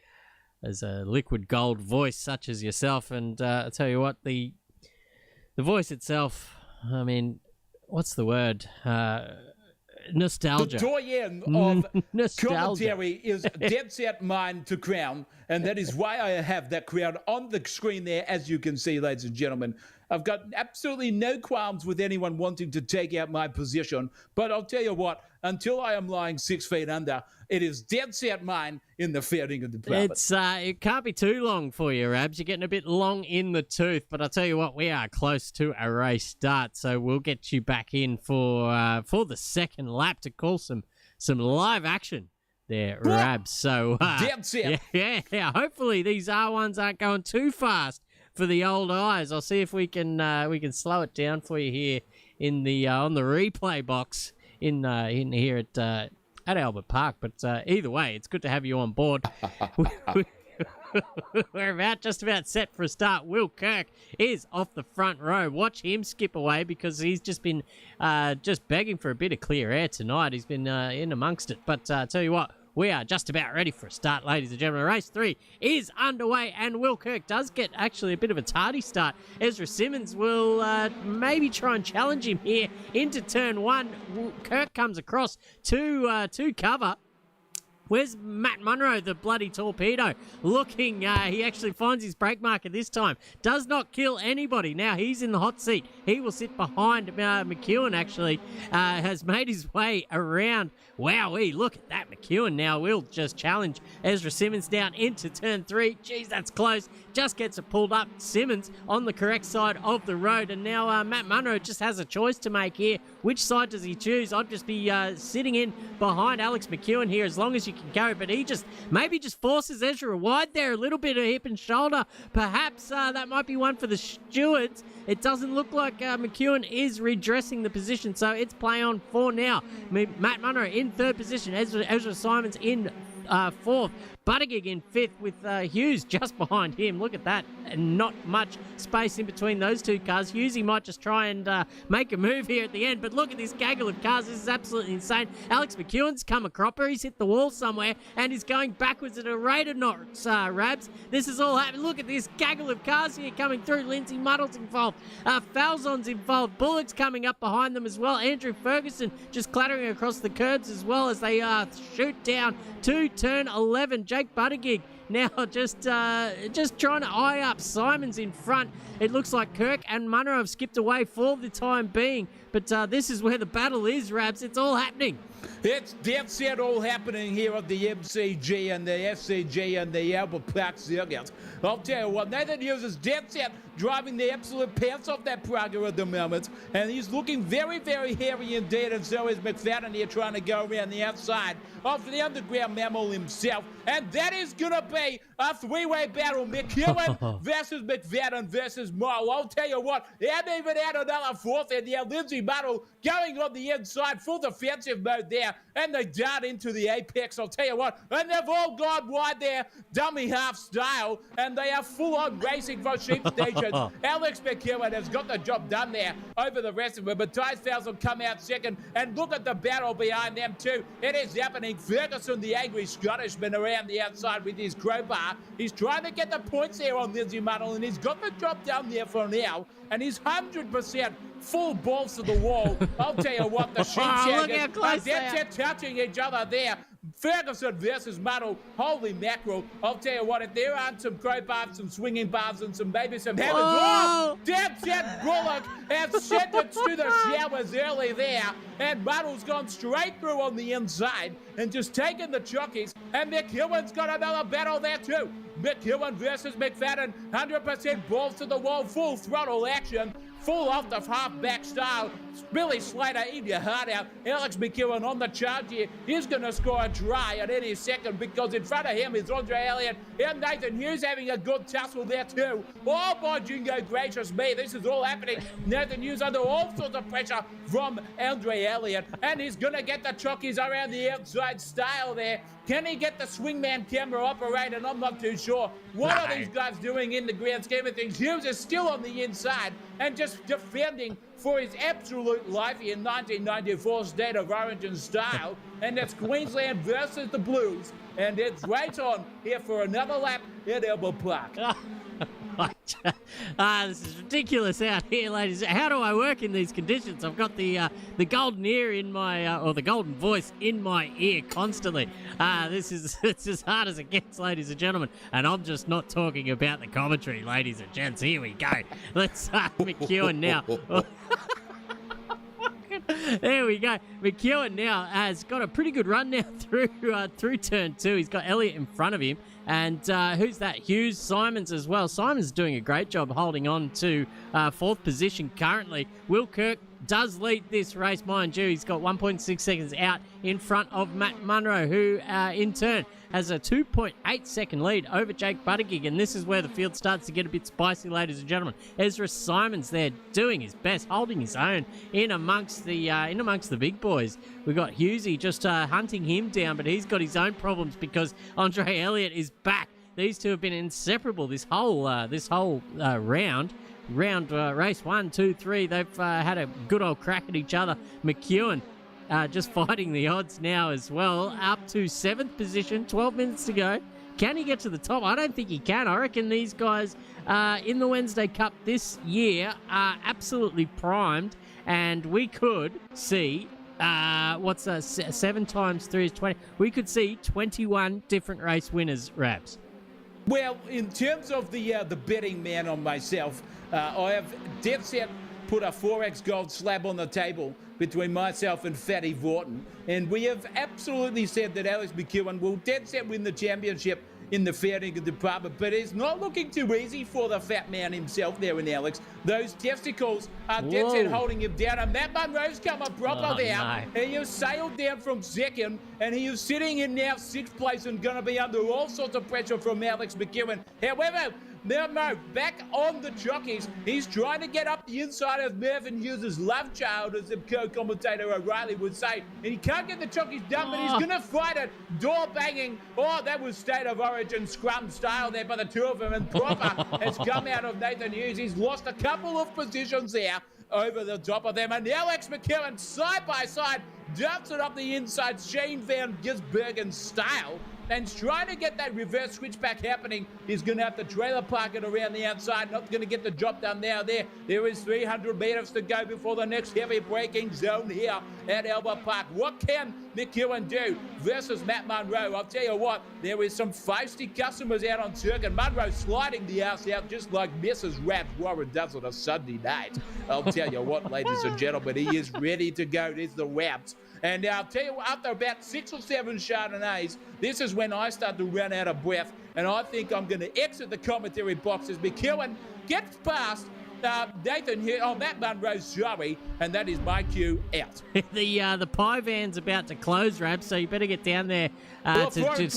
as a liquid gold voice such as yourself. And I'll tell you what, the voice itself, I mean, what's the word? Nostalgia. The doyen of Nostalgia. Commentary is dead set mine to crown, and that is why I have that crown on the screen there, as you can see, ladies and gentlemen. I've got absolutely no qualms with anyone wanting to take out my position, but I'll tell you what, until I am lying 6 feet under, it is dead set mine in the fair dinkum department. It can't be too long for you, Rabs. You're getting a bit long in the tooth, but I'll tell you what, we are close to a race start, so we'll get you back in for the second lap to call some live action there, Rabs. So dead set. Yeah. Hopefully these R1s aren't going too fast for the old eyes. I'll see if we can slow it down for you here in the on the replay box in here at Albert Park. But either way, it's good to have you on board. We're just about set for a start. Will Kirk is off the front row. Watch him skip away because he's just been just begging for a bit of clear air tonight. He's been in amongst it. But tell you what, we are just about ready for a start, ladies and gentlemen. Race 3 is underway, and Will Kirk does get actually a bit of a tardy start. Ezra Simmons will maybe try and challenge him here into turn 1. Kirk comes across to cover. Where's Matt Munro, the bloody torpedo? Looking, he actually finds his brake marker this time. Does not kill anybody. Now he's in the hot seat. He will sit behind McEwen, actually. Has made his way around. Wowee, look at that. McEwen now will just challenge Ezra Simmons down into turn 3. Jeez, that's close. Just gets it pulled up. Simmons on the correct side of the road. And now Matt Munro just has a choice to make here. Which side does he choose? I'd just be sitting in behind Alex McEwen here as long as you can go, but he just forces Ezra wide there, a little bit of hip and shoulder. Perhaps that might be one for the stewards. It doesn't look like McEwen is redressing the position, so it's play on 4 now. Matt Munro in 3rd position, Ezra Simons in 4th, Buttigieg in 5th with Hughes just behind him. Look at that, and not much space in between those two cars. Hughesy might just try and make a move here at the end, but look at this gaggle of cars. This is absolutely insane. Alex McEwen's come a cropper. He's hit the wall somewhere and he's going backwards at a rate of knots, Rabs. This is all happening. Look at this gaggle of cars here coming through. Lindsay Muddle's involved. Falzon's involved. Bullock's coming up behind them as well. Andrew Ferguson just clattering across the curbs as well as they shoot down to turn 11. Jake Buttigieg now just trying to eye up Simons in front. It looks like Kirk and Munro have skipped away for the time being, but this is where the battle is, Rabs. It's all happening. It's dead set all happening here at the MCG and the FCG and the Albert Park circuit. I'll tell you what, Nathan Hughes is dead set driving the absolute pants off that Praga at the moment, and he's looking very, very hairy indeed, and so is McFadden here trying to go around the outside of the underground mammal himself, and that is going to be me, a three-way battle, McEwen versus McFadden versus Mo. I'll tell you what, and even out another fourth in there. Lindsay Muddle going on the inside, full defensive mode there, and they dart into the apex. I'll tell you what, and they've all gone wide there, dummy half style, and they are full-on racing for sheep stations. Alex McEwen has got the job done there over the rest of them, but Tyce Fowles will come out second, and look at the battle behind them too. It is happening. Ferguson, the angry Scottishman, around the outside with his crowbar. He's trying to get the points there on Lindsay Muddle, and he's got the job done there for now, and he's 100% full balls to the wall. I'll tell you what, the sheep shaggers are dead set touching each other there. Ferguson versus Muddle, holy mackerel. I'll tell you what, if there aren't some crowbars, some swinging bars, and maybe some hammers. Oh, dead set Bullock has sent it to the showers early there, and Muddle's gone straight through on the inside and just taken the chockies, and McEwen's got another battle there too. McEwen versus McFadden, 100% balls to the wall, full throttle action. Full off the half-back style. Billy Slater, eat your heart out. Alex McEwen on the charge here. He's going to score a try at any second because in front of him is Andre Elliott and Nathan Hughes having a good tussle there too. Oh, by jingo gracious me, this is all happening. Nathan Hughes under all sorts of pressure from Andre Elliott, and he's going to get the chockies around the outside style there. Can he get the swingman camera operated? I'm not too sure. What are these guys doing in the grand scheme of things? Hughes is still on the inside and just defending for his absolute life in 1994 State of Origin style. And it's Queensland versus the Blues. And it's right on here for another lap at Elbow Park. This is ridiculous out here, ladies. How do I work in these conditions? I've got the golden ear in my, or the golden voice in my ear constantly. It's as hard as it gets, ladies and gentlemen. And I'm just not talking about the commentary, ladies and gents. Here we go. Let's McEwen now. There we go. McEwen now has got a pretty good run now through turn two. He's got Elliott in front of him. And who's that? Hughes, Simons as well. Simons doing a great job holding on to fourth position currently. Will Kirk does lead this race, mind you. He's got 1.6 seconds out in front of Matt Munro, who in turn has a 2.8 second lead over Jake Buttigieg, and this is where the field starts to get a bit spicy, ladies and gentlemen. Ezra Simons there doing his best, holding his own in amongst the big boys. We've got Hughesy just hunting him down, but he's got his own problems because Andre Elliott is back. These two have been inseparable this whole round. Race 1, 2, 3, they've had a good old crack at each other. McEwen just fighting the odds now as well, up to 7th position, 12 minutes to go. Can he get to the top? I don't think he can. I reckon these guys in the Wednesday Cup this year are absolutely primed, and we could see 7 times 3 is 20. We could see 21 different race winners, Rabs. Well, in terms of the betting man on myself, I have dead set put a 4x gold slab on the table between myself and Fatty Vorton, and we have absolutely said that Alex McEwen will dead set win the championship in the fair dinkum department, but it's not looking too easy for the fat man himself there in Alex. Those testicles are dead set holding him down, and Matt Munro's come up proper there. No. He has sailed down from second, and he is sitting in now 6th place and going to be under all sorts of pressure from Alex McEwen. However, now Mo, back on the jockeys. He's trying to get up the inside of Mervyn Hughes' love child, as the co-commentator O'Reilly would say. And he can't get the jockeys done, but he's going to fight it. Door banging. Oh, that was State of Origin scrum style there by the two of them. And proper has come out of Nathan Hughes. He's lost a couple of positions there over the top of them. And Alex McEwen, side by side, dumps it up the inside, Shane Van Gisbergen style. And trying to get that reverse switchback happening. He's going to have to trailer park it around the outside. Not going to get the job done now there. There is 300 metres to go before the next heavy braking zone here at Albert Park. What can McEwen do versus Matt Munro? I'll tell you what, there is some feisty customers out on circuit. Munro sliding the ass out just like Mrs. Raps Warren does on a Sunday night. I'll tell you what, ladies and gentlemen, he is ready to go. There's the Raps. And I'll tell you, after about 6 or 7 Chardonnays, this is when I start to run out of breath. And I think I'm going to exit the commentary box as McEwen gets past Nathan here. Oh, Matt Munro's sorry, and that is my cue out. The pie van's about to close, Rab, so you better get down there to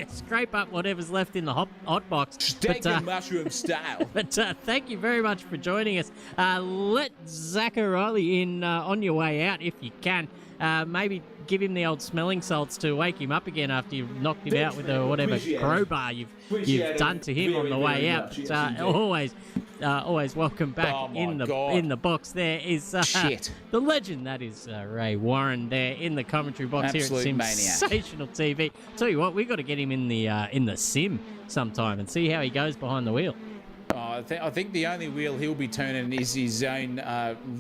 scrape up whatever's left in the hot box. Steak and mushroom style. But thank you very much for joining us. Let Zach O'Reilly in on your way out if you can. Maybe give him the old smelling salts to wake him up again after you've knocked him out with whatever crowbar you've done to him on the way out. But, always welcome back in the box. There is the legend that is Ray Warren there in the commentary box. Absolute here at SimSational TV. Tell you what, we've got to get him in the sim sometime and see how he goes behind the wheel. Oh, I think the only wheel he'll be turning is his own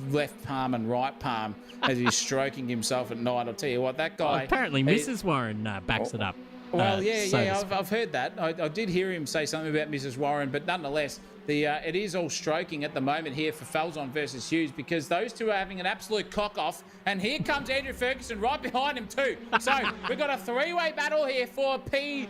left palm and right palm as he's stroking himself at night. I'll tell you what, that guy... apparently Mrs. Warren backs it up. Well, I've heard that. I did hear him say something about Mrs. Warren, but nonetheless, it is all stroking at the moment here for Falzon versus Hughes, because those two are having an absolute cock-off, and here comes Andrew Ferguson right behind him too. So we've got a three-way battle here for P9,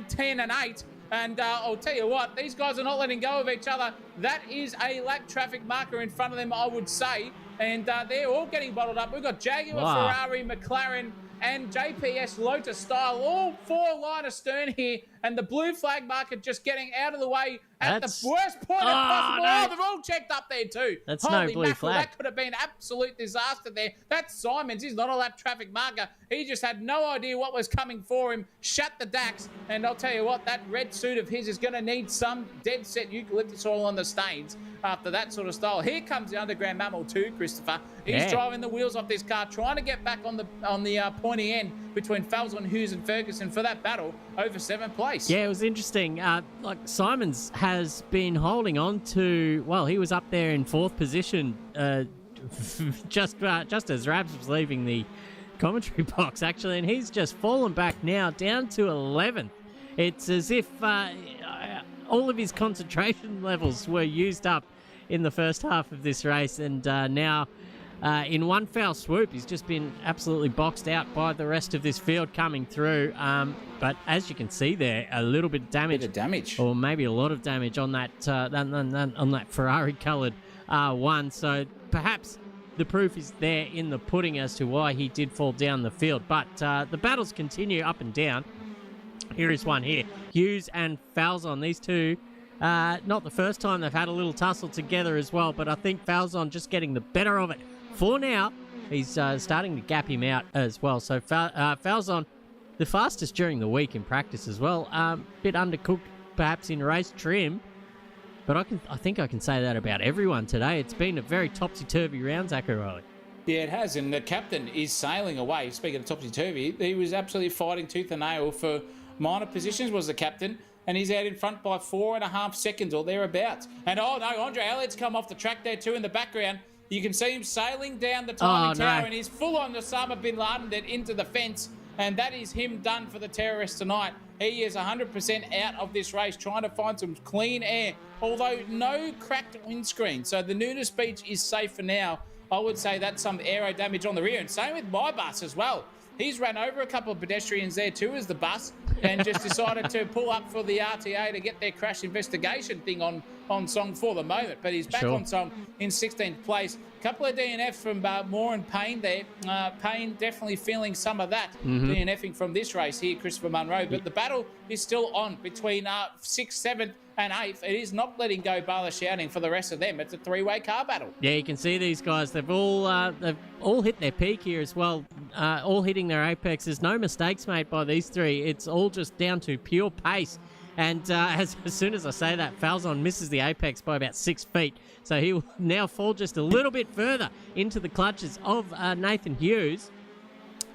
10 and 8. And I'll tell you what, these guys are not letting go of each other. That is a lap traffic marker in front of them, I would say. And they're all getting bottled up. We've got Jaguar, Ferrari, McLaren, and JPS Lotus Style, all four line astern here. And the blue flag marker just getting out of the way at the worst point possible. No. Oh, they're all checked up there too. That's Holy no blue mackerel, flag. that could have been absolute disaster there. That's Simons. He's not a lap traffic marker. He just had no idea what was coming for him. Shut the DAX. And I'll tell you what, that red suit of his is going to need some dead set eucalyptus oil on the stains after that sort of style. Here comes the underground mammal too, Christopher. He's driving the wheels off this car, trying to get back on the pointy end between Falzon, Hughes and Ferguson for that battle over 7th place. Yeah, it was interesting. Like Simons has been holding on to, well, he was up there in 4th position just as Rabs was leaving the commentary box, actually, and he's just fallen back now down to 11th. It's as if all of his concentration levels were used up in the first half of this race, and now in one foul swoop he's just been absolutely boxed out by the rest of this field coming through. But as you can see there, a little bit of damage, or maybe a lot of damage on that on that Ferrari coloured R1. So perhaps the proof is there in the pudding as to why he did fall down the field. But the battles continue up and down. Here is one here. Hughes and Falzon, these two, not the first time they've had a little tussle together as well, but I think Falzon just getting the better of it. For now, he's starting to gap him out as well. So Falzon, the fastest during the week in practice as well. Bit undercooked perhaps in race trim, but I think I can say that about everyone today. It's been a very topsy-turvy round, Zach O'Reilly. Yeah, it has, and the captain is sailing away. Speaking of topsy-turvy, he was absolutely fighting tooth and nail for minor positions, was the captain, and he's out in front by 4.5 seconds or thereabouts. And oh no, Andre Elliott's come off the track there too in the background. You can see him sailing down the timing tower, and he's full on Osama bin Laden into the fence, and that is him done for the terrorists tonight. He is 100% out of this race, trying to find some clean air, although no cracked windscreen. So the Nunes Beach is safe for now. I would say that's some aero damage on the rear, and same with my bus as well. He's run over a couple of pedestrians there too as the bus, and just decided to pull up for the RTA to get their crash investigation thing on song for the moment. But he's back on song in 16th place. Couple of DNFs from Moore and Payne there. Payne definitely feeling some of that DNFing from this race here, Christopher Munro. But the battle is still on between 6th, 7th and 8th. It is not letting go bar the shouting for the rest of them. It's a three-way car battle. Yeah, you can see these guys. They've all hit their peak here as well. All hitting their apex. There's no mistakes made by these three. It's all just down to pure pace. And as soon as I say that, Falzon misses the apex by about 6 feet. So he will now fall just a little bit further into the clutches of Nathan Hughes.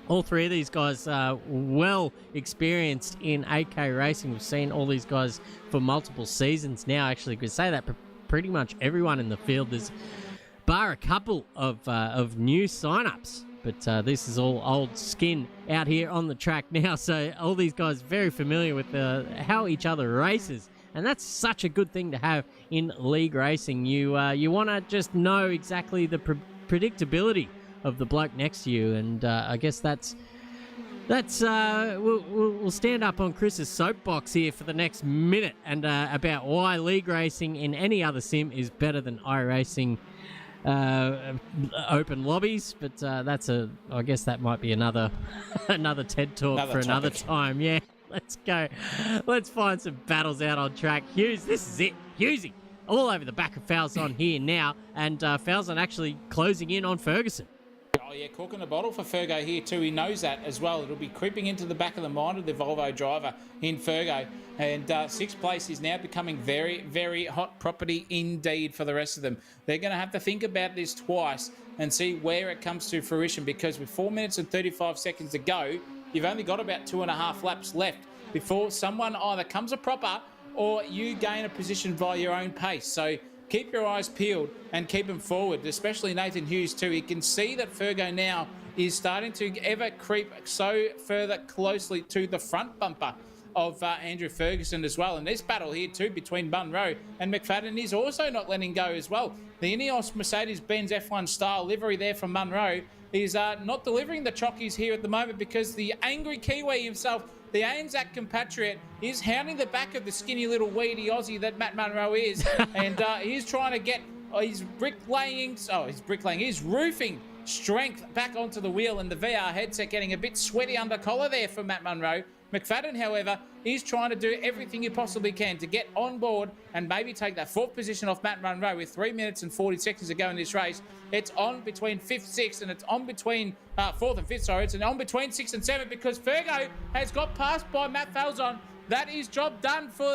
All three of these guys are well experienced in AK racing. We've seen all these guys for multiple seasons now. Actually, you could say that pretty much everyone in the field. There's bar a couple of new sign-ups. But this is all old skin out here on the track now. So all these guys very familiar with how each other races. And that's such a good thing to have in league racing. You want to just know exactly the predictability of the bloke next to you. And I guess that's That's we'll stand up on Chris's soapbox here for the next minute and about why league racing in any other sim is better than iRacing open lobbies, but I guess that might be another TED talk for another time. Yeah, let's go. Let's find some battles out on track. Hughes, this is it. Hughesy, all over the back of Falzon here now, and Falzon actually closing in on Ferguson. Oh, yeah, cork in the bottle for Fergo here too. He knows that as well. It'll be creeping into the back of the mind of the Volvo driver in Fergo. And sixth place is now becoming very, very hot property indeed for the rest of them. They're going to have to think about this twice and see where it comes to fruition, because with 4 minutes and 35 seconds to go, you've only got about 2.5 laps left before someone either comes a propper or you gain a position via your own pace. So keep your eyes peeled and keep them forward, especially Nathan Hughes too. He can see that Fergo now is starting to ever creep so further closely to the front bumper of Andrew Ferguson as well. And this battle here too between Munro and McFadden is also not letting go as well. The Ineos Mercedes-Benz F1 style livery there from Munro is not delivering the chockies here at the moment, because the angry Kiwi himself, the Anzac compatriot, is hounding the back of the skinny little weedy Aussie that Matt Munro is, and he's trying to get his roofing strength back onto the wheel, and the VR headset getting a bit sweaty under collar there for Matt Munro. McFadden, however, is trying to do everything he possibly can to get on board and maybe take that fourth position off Matt Munro with 3 minutes and 40 seconds to go in this race. It's on between 5th, 6th, and it's on between 4th and 5th, sorry. It's on between 6th and 7th, because Fergo has got passed by Matt Falzon. That is job done for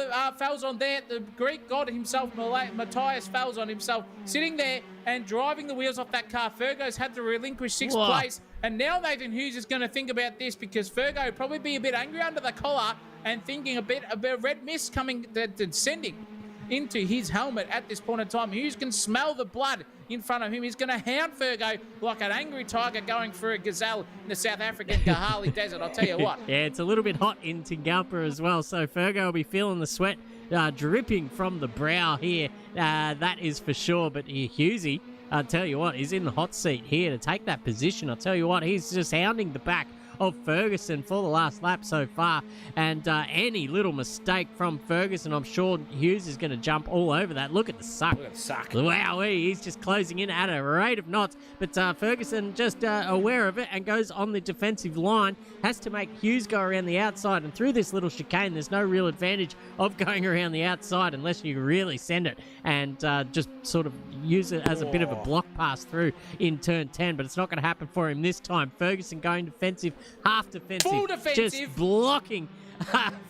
Falzon there. The Greek god himself, Matthias Falzon himself, sitting there and driving the wheels off that car. Fergo's had to relinquish 6th place. And now Nathan Hughes is going to think about this, because Fergo will probably be a bit angry under the collar and thinking a bit of red mist coming, descending into his helmet at this point in time. Hughes can smell the blood in front of him. He's going to hound Fergo like an angry tiger going for a gazelle in the South African Kahali Desert, I'll tell you what. Yeah, it's a little bit hot in Tingalpa as well, so Fergo will be feeling the sweat dripping from the brow here. That is for sure. But Hughesy, I'll tell you what, he's in the hot seat here to take that position. I'll tell you what, he's just hounding the back of Ferguson for the last lap so far, and any little mistake from Ferguson, I'm sure Hughes is going to jump all over that. Look at the suck. Look at the suck. Wow, he's just closing in at a rate of knots, but Ferguson just aware of it and goes on the defensive line, has to make Hughes go around the outside, and through this little chicane, there's no real advantage of going around the outside unless you really send it and just sort of use it as a bit of a block pass through in turn 10, but it's not going to happen for him this time. Ferguson going defensive, half defensive, full defensive, just blocking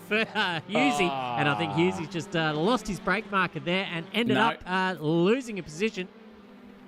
for Hughesy, and I think Hughesy's just lost his brake marker there and ended up losing a position.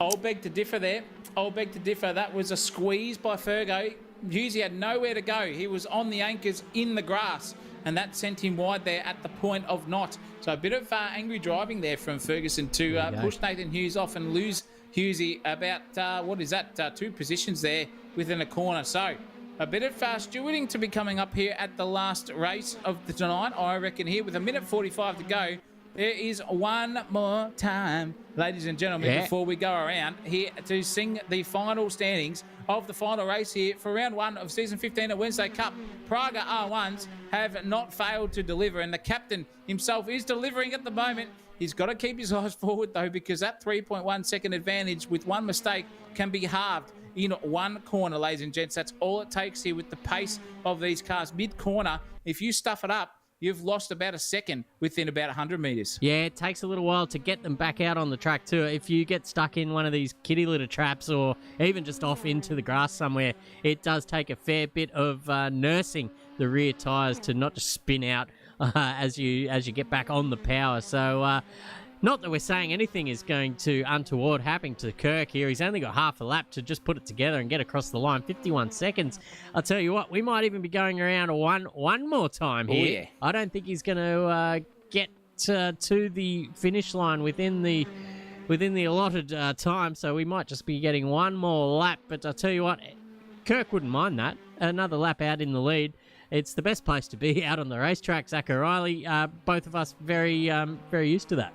I'll beg to differ there. That was a squeeze by Fergo. Hughesy had nowhere to go. He was on the anchors in the grass, and that sent him wide there at the point of knot. So a bit of angry driving there from Ferguson to push Nathan Hughes off and lose Hughesy about, 2 positions there within a corner. So a bit of stewarding to be coming up here at the last race of the tonight, I reckon, here with 1:45 to go. There is one more time, ladies and gentlemen, before we go around here to sing the final standings of the final race here for round 1 of season 15 at Wednesday Cup. Praga R1s have not failed to deliver, and the captain himself is delivering at the moment. He's got to keep his eyes forward, though, because that 3.1 second advantage with one mistake can be halved in one corner, ladies and gents. That's all it takes here with the pace of these cars. Mid-corner, if you stuff it up, you've lost about a second within about 100 metres. Yeah, it takes a little while to get them back out on the track too. If you get stuck in one of these kitty litter traps or even just off into the grass somewhere, it does take a fair bit of nursing the rear tyres to not just spin out as you get back on the power. So not that we're saying anything is going to untoward happen to Kirk here. He's only got half a lap to just put it together and get across the line. 51 seconds. I'll tell you what, we might even be going around one more time here. Oh, yeah. I don't think he's going to get to the finish line within the allotted time, so we might just be getting one more lap. But I'll tell you what, Kirk wouldn't mind that. Another lap out in the lead. It's the best place to be out on the racetrack, Zach O'Reilly. Both of us very used to that.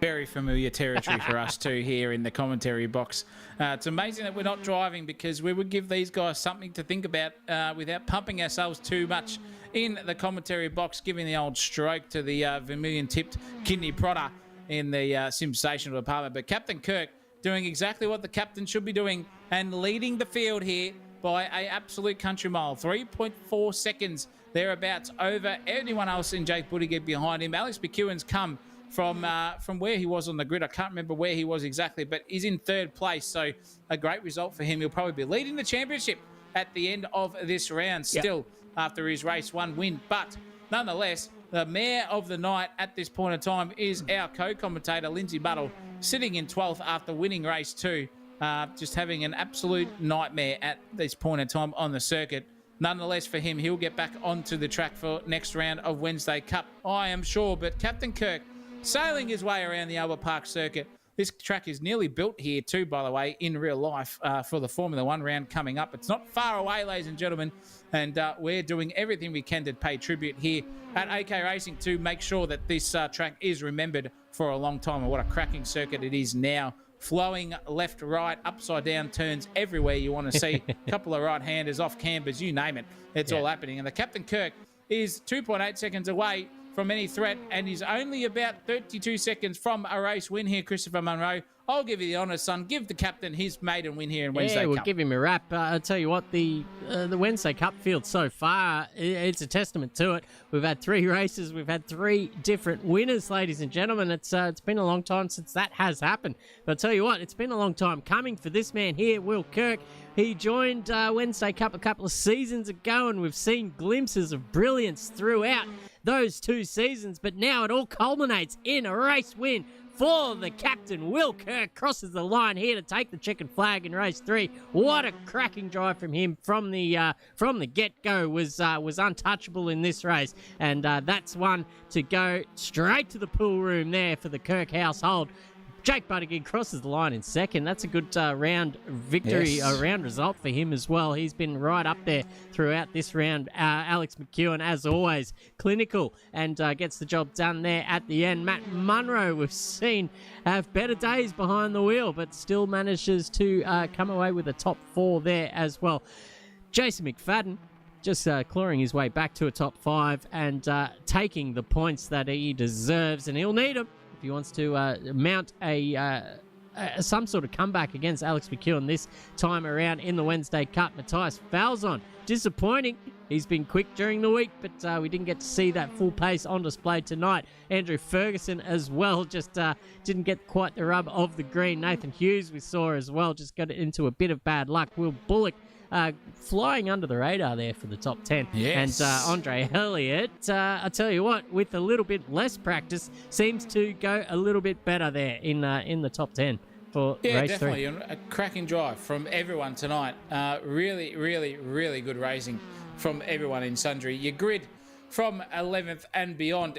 Very familiar territory for us too here in the commentary box. It's amazing that we're not driving, because we would give these guys something to think about without pumping ourselves too much in the commentary box, giving the old stroke to the vermilion-tipped kidney prodder in the SimSational department. But Captain Kirk doing exactly what the captain should be doing and leading the field here by a absolute country mile. 3.4 seconds thereabouts over anyone else in Jake Buttigieg behind him. Alex McEwen's come from where he was on the grid. I can't remember where he was exactly, but he's in third place. So a great result for him. He'll probably be leading the championship at the end of this round still after his race 1 win. But nonetheless, the mare of the night at this point in time is our co-commentator, Lindsay Buttle, sitting in 12th after winning race 2. Just having an absolute nightmare at this point in time on the circuit. Nonetheless, for him, he'll get back onto the track for next round of Wednesday Cup, I am sure. But Captain Kirk sailing his way around the Albert Park circuit. This track is nearly built here too, by the way, in real life for the Formula 1 round coming up. It's not far away, ladies and gentlemen, and we're doing everything we can to pay tribute here at AK Racing to make sure that this track is remembered for a long time. And what a cracking circuit it is now. Flowing left, right, upside down turns everywhere you want to see. A couple of right-handers, off cambers, you name it. It's all happening. And the Captain Kirk is 2.8 seconds away from any threat, and he's only about 32 seconds from a race win here, Christopher Munro. I'll give you the honours, son. Give the captain his maiden win here in Wednesday Cup. Cup. Give him a wrap. I'll tell you what, the Wednesday Cup field so far, it's a testament to it. We've had 3 races. We've had 3 different winners, ladies and gentlemen. It's been a long time since that has happened. But I'll tell you what, it's been a long time coming for this man here, Will Kirk. He joined Wednesday Cup a couple of seasons ago, and we've seen glimpses of brilliance throughout those 2 seasons. But now it all culminates in a race win for the captain. Will Kirk crosses the line here to take the checkered flag in race 3. What a cracking drive from him from the get-go. Was untouchable in this race, and that's one to go straight to the pool room there for the Kirk household. Jake Buttigieg crosses the line in second. That's a good round victory, a round result for him as well. He's been right up there throughout this round. Alex McEwen, as always, clinical and gets the job done there at the end. Matt Munro, we've seen have better days behind the wheel, but still manages to come away with a top 4 there as well. Jason McFadden just clawing his way back to a top 5 and taking the points that he deserves, and he'll need them if he wants to mount some sort of comeback against Alex McEwen this time around in the Wednesday Cup. Matthias Falzon, disappointing. He's been quick during the week, but we didn't get to see that full pace on display tonight. Andrew Ferguson as well, just didn't get quite the rub of the green. Nathan Hughes we saw as well, just got into a bit of bad luck. Will Bullock flying under the radar there for the top 10. Yes. And Andre Elliott, I tell you what, with a little bit less practice, seems to go a little bit better there in the top 10 for race 3. Definitely. A cracking drive from everyone tonight. Really, really, really good racing from everyone in sundry. Your grid from 11th and beyond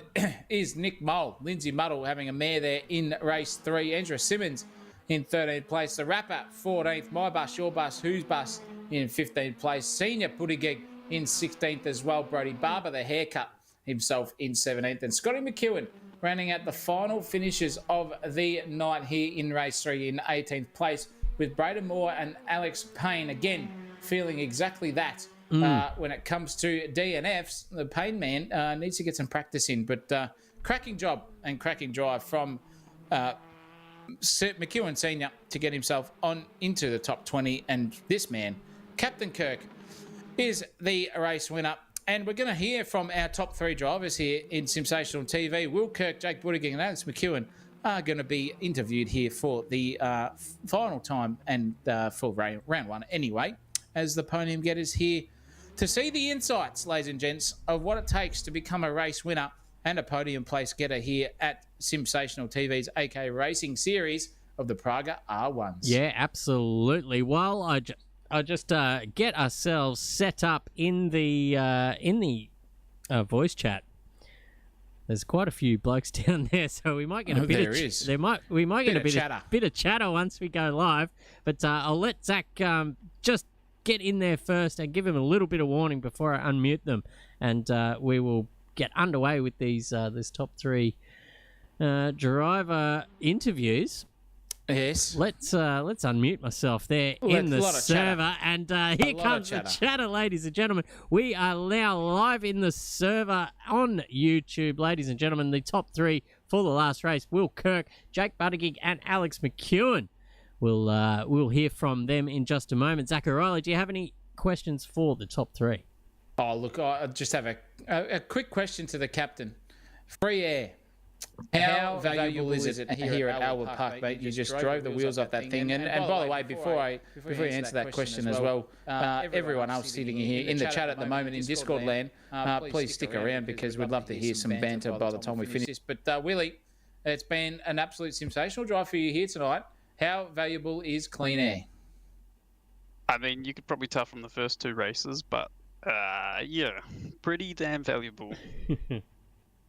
is Nick Mole, Lindsay Muddle having a mare there in race 3. Andrew Simmons in 13th place. The Rapper, 14th. My Bus, Your Bus, Whose Bus in 15th place. Senior Buttigieg in 16th as well. Brody Barber, the haircut himself in 17th. And Scotty McEwen rounding out the final finishes of the night here in race 3 in 18th place, with Braden Moore and Alex Payne again feeling exactly that. When it comes to DNFs, the Payne man needs to get some practice in. But cracking job and cracking drive from McEwen Senior to get himself on into the top 20. And this man, Captain Kirk, is the race winner. And we're going to hear from our top 3 drivers here in SimSational TV. Will Kirk, Jake Buttigieg and Alex McEwen are going to be interviewed here for the final time and for round 1 anyway, as the podium getters here to see the insights, ladies and gents, of what it takes to become a race winner and a podium place getter here at SimSational TV's AK Racing series of the Praga R1s. Yeah, absolutely. Well, I just get ourselves set up in the voice chat. There's quite a few blokes down there, so we might get a bit of bit of chatter once we go live. But I'll let Zach just get in there first and give him a little bit of warning before I unmute them, and we will get underway with these this top 3 driver interviews. Yes. Let's unmute myself there in the lot of chatter. server, and here comes the chatter, ladies and gentlemen. We are now live in the server on YouTube, ladies and gentlemen. The top three for the last race: Will Kirk, Jake Buttigieg, and Alex McEwen. We'll hear from them in just a moment. Zach O'Reilly, do you have any questions for the top three? Oh, look, I just have a quick question to the captain. Free air. How valuable is it here at Albert Park, mate? You just drove the wheels off that thing. And by the way, before you answer that question as well, everyone else sitting here in the chat at the moment in Discord land, please stick around because we'd love to hear some banter by the time we finish this. But Willie, it's been an absolute sensational drive for you here tonight. How valuable is clean air? I mean, you could probably tell from the first two races, but yeah, pretty damn valuable.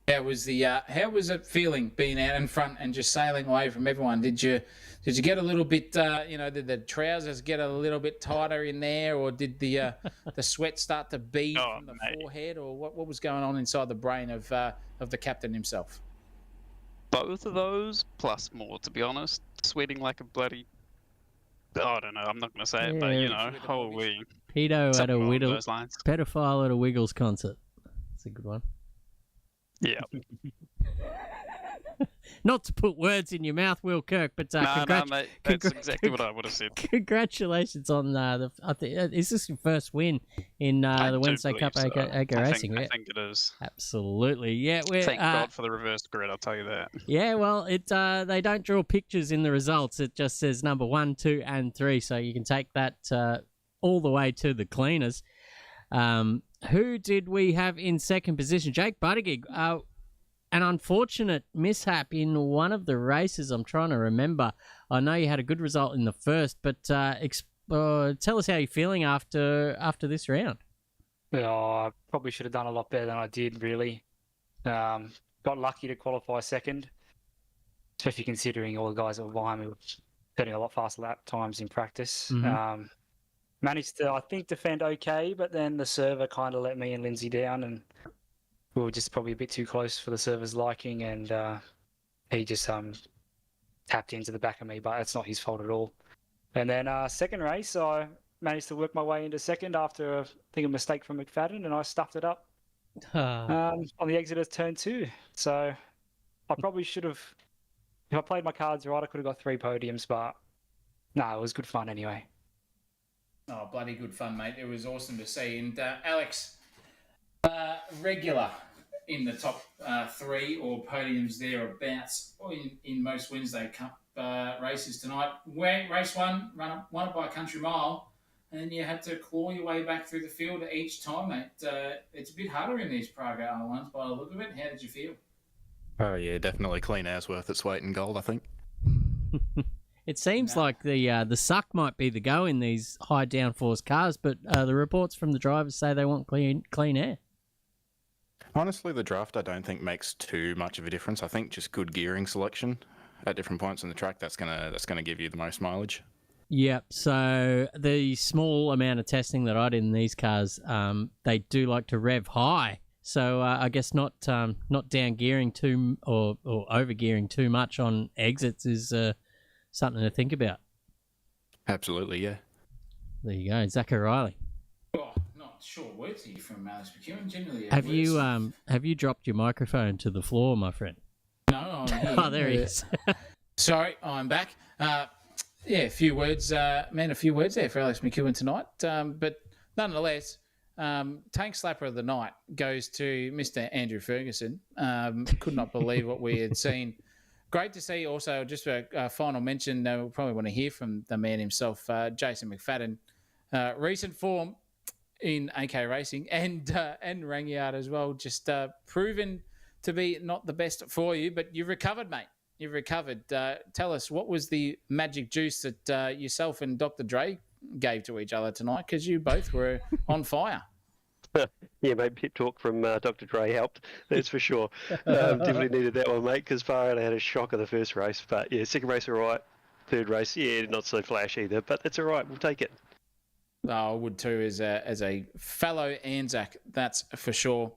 How was it feeling being out in front and just sailing away from everyone? Did you get a little bit, did the trousers get a little bit tighter in there, or did the sweat start to bead from the forehead, or what was going on inside the brain of the captain himself? Both of those, plus more, to be honest. Sweating like a bloody... I don't know, I'm not going to say it, but, holy... Pedo at a pedophile at a Wiggles concert. That's a good one. Yeah. Not to put words in your mouth, Will Kirk, but no, mate, that's exactly what I would have said. Congratulations on is this your first win in the Wednesday Cup AGO Racing? I think it is. Absolutely, yeah. Thank God for the reversed grid, I'll tell you that. Yeah, well, they don't draw pictures in the results. It just says number 1, 2, and 3, so you can take that all the way to the cleaners. Who did we have in second position? Jake Buttigieg. An unfortunate mishap in one of the races. I'm trying to remember. I know you had a good result in the first, but tell us how you're feeling after this round. I probably should have done a lot better than I did, really. Got lucky to qualify second, especially considering all the guys that were behind me were setting a lot faster lap times in practice. Mm-hmm. Managed to, I think, defend okay, but then the server kind of let me and Lindsay down, and we were just probably a bit too close for the server's liking, and he just tapped into the back of me, but it's not his fault at all. And then second race, I managed to work my way into second after, I think, a mistake from McFadden, and I stuffed it up on the exit of turn 2. So I probably should have, if I played my cards right, I could have got 3 podiums, but no, it was good fun anyway. Oh, bloody good fun, mate. It was awesome to see. And Alex, regular in the top 3 or podiums thereabouts in most Wednesday Cup races tonight. Race 1, won it by a country mile, and you had to claw your way back through the field each time, mate. It's a bit harder in these Praga ones by the look of it. How did you feel? Oh, yeah, definitely clean air's worth its weight in gold, I think. It seems like the suck might be the go in these high downforce cars, but the reports from the drivers say they want clean air. Honestly, the draft I don't think makes too much of a difference. I think just good gearing selection at different points on the track that's gonna give you the most mileage. Yep. So the small amount of testing that I did in these cars, they do like to rev high. So I guess not down gearing too or over gearing too much on exits is something to think about. Absolutely, yeah. There you go, Zach O'Reilly. Oh, not short words here from Alex McEwen. Generally, have you dropped your microphone to the floor, my friend? No, I'm here. Oh, there he is. Sorry, I'm back. A few words there for Alex McEwen tonight. But nonetheless, tank slapper of the night goes to Mr. Andrew Ferguson. Could not believe what we had seen. Great to see also, just a final mention, we'll probably want to hear from the man himself, Jason McFadden. Recent form in AK Racing and Rangyard as well, just proven to be not the best for you, but you've recovered, mate. You've recovered. Tell us, what was the magic juice that yourself and Dr. Dre gave to each other tonight? Because you both were on fire. Yeah, mate, pit talk from Dr. Dre helped, that's for sure. Definitely needed that one, mate, because far out I had a shock of the first race. But yeah, second race all right. Third race, yeah, not so flash either, but that's all right, we'll take it. I would too, as a fellow Anzac, that's for sure.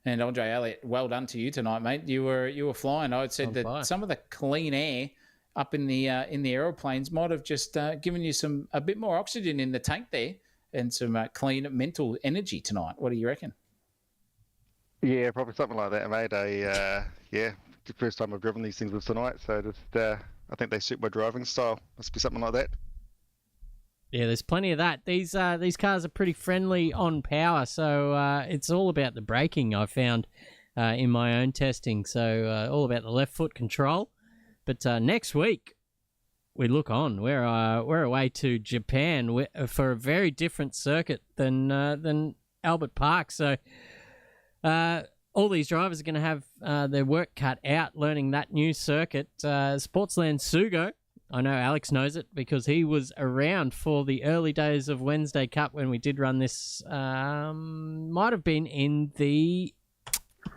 And Andre Elliott, well done to you tonight, mate. You were flying. I had said that fire. some of the clean air up in the aeroplanes might have just given you a bit more oxygen in the tank there and some clean mental energy tonight. What do you reckon? Yeah, probably something like that, mate. The first time I've driven these things was tonight, so just I think they suit my driving style. Must be something like that. Yeah, there's plenty of that. These cars are pretty friendly on power, so it's all about the braking, I found in my own testing. So all about the left foot control. But next week, we look on. We're away to Japan for a very different circuit than Albert Park. So all these drivers are going to have their work cut out learning that new circuit. Sportsland Sugo. I know Alex knows it because he was around for the early days of Wednesday Cup when we did run this. Might have been in the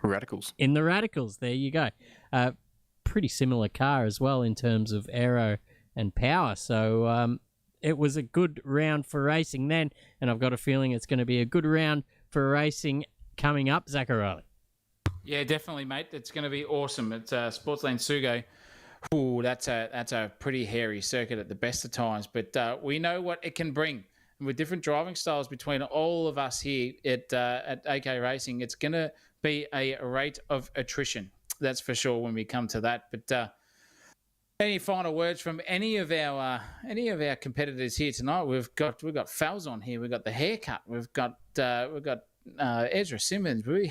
Radicals. In the Radicals, there you go. Pretty similar car as well in terms of aero and power. So it was a good round for racing then, and I've got a feeling it's going to be a good round for racing coming up, Zach O'Reilly. Yeah, definitely, mate. It's going to be awesome. It's Sportsland Sugo. Ooh, that's a pretty hairy circuit at the best of times, but we know what it can bring. And with different driving styles between all of us here at AK Racing, it's going to be a rate of attrition. That's for sure when we come to that. But any final words from any of our competitors here tonight? We've got Fals on here. We've got the haircut. We've got Ezra Simmons. We've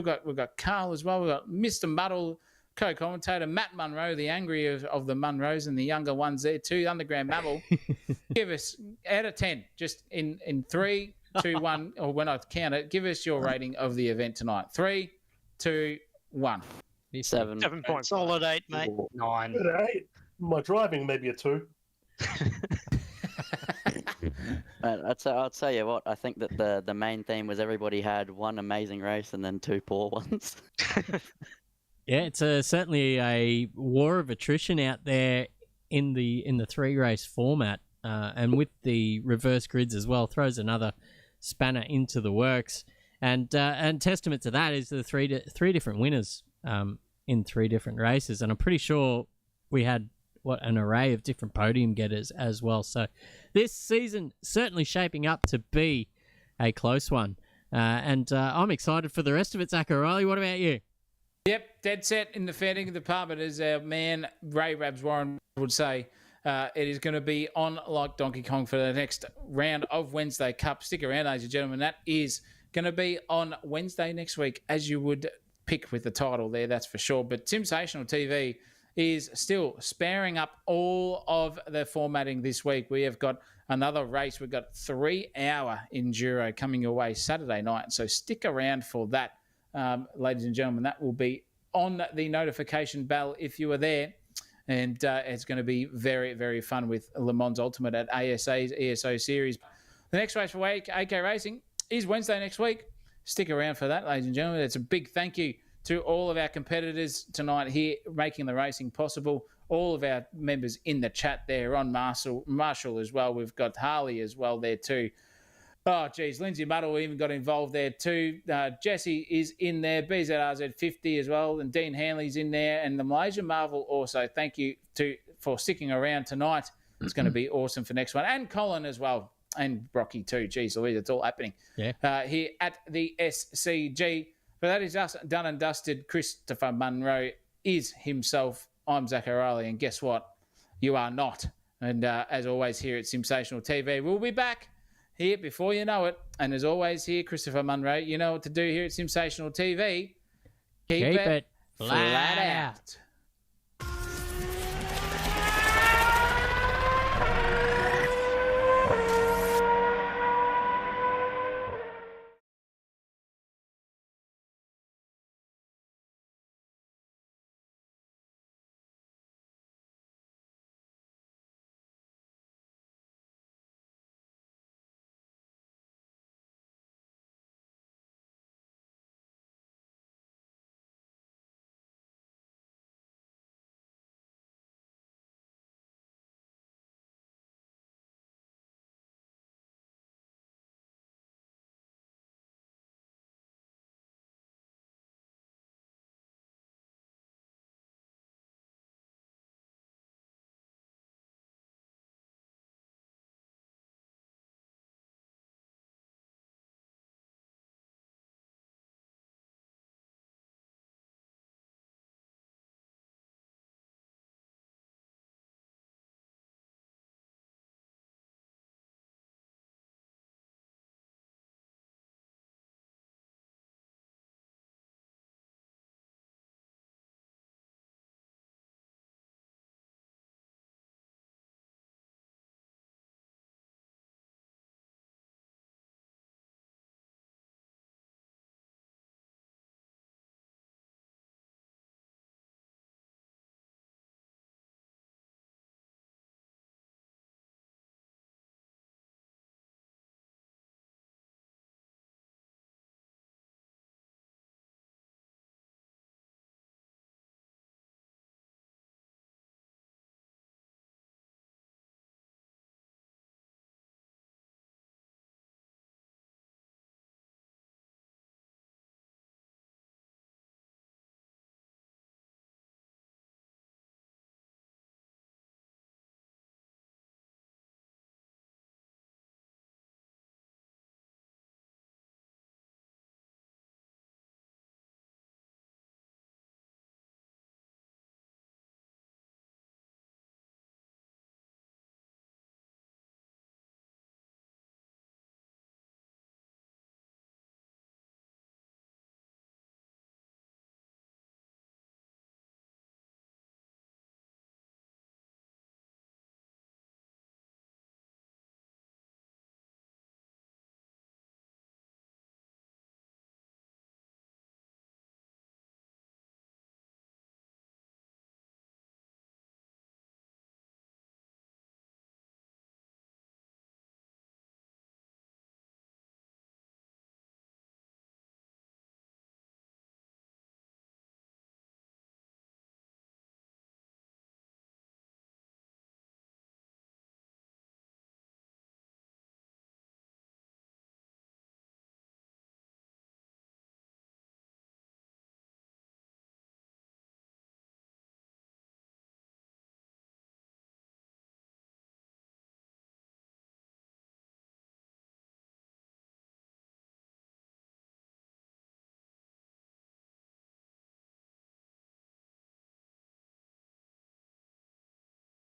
got Carl as well. We've got Mr. Muddle, co-commentator Matt Munro, the angry of the Munros and the younger ones there too. Underground Mammal. Give us out of 10, just in 3, 2, 1, or when I count it. Give us your rating of the event tonight. 3, 2, 1. 7. 7 points. Solid 8, mate. 9. My driving maybe a 2. I'll tell you what, I think that the main theme was everybody had one amazing race and then 2 poor ones. Yeah, it's certainly a war of attrition out there in the 3-race format, and with the reverse grids as well, throws another spanner into the works. And testament to that is the three different winners in 3 different races, and I'm pretty sure we had an array of different podium getters as well. So this season certainly shaping up to be a close one, and I'm excited for the rest of it. Zach O'Reilly, what about you? Yep, dead set in the fair department, as our man Ray Rabs Warren would say. It is going to be on like Donkey Kong for the next round of Wednesday Cup. Stick around, ladies and gentlemen. That is going to be on Wednesday next week, as you would pick with the title there, that's for sure. But SimSational TV is still sparing up all of the formatting this week. We have got another race. We've got 3-hour enduro coming your way Saturday night. So stick around for that. Ladies and gentlemen, that will be on the notification bell if you are there. And it's going to be very, very fun with Le Mans Ultimate at ASA's ESO Series. The next race for AK Racing is Wednesday next week. Stick around for that, ladies and gentlemen. It's a big thank you to all of our competitors tonight here making the racing possible. All of our members in the chat there on Marshall as well. We've got Harley as well there too. Oh, geez, Lindsay Muddle even got involved there too. Jesse is in there, BZRZ50 as well, and Dean Hanley's in there, and the Malaysia Marvel also. Thank you for sticking around tonight. It's going to be awesome for next one. And Colin as well, and Brocky too. Geez Louise, it's all happening here at the SCG. But that is us done and dusted. Christopher Munro is himself. I'm Zach O'Reilly, and guess what? You are not. And as always here at SimSational TV, we'll be back here before you know it. And as always here, Christopher Munro, you know what to do here at SimSational TV. Keep it flat out.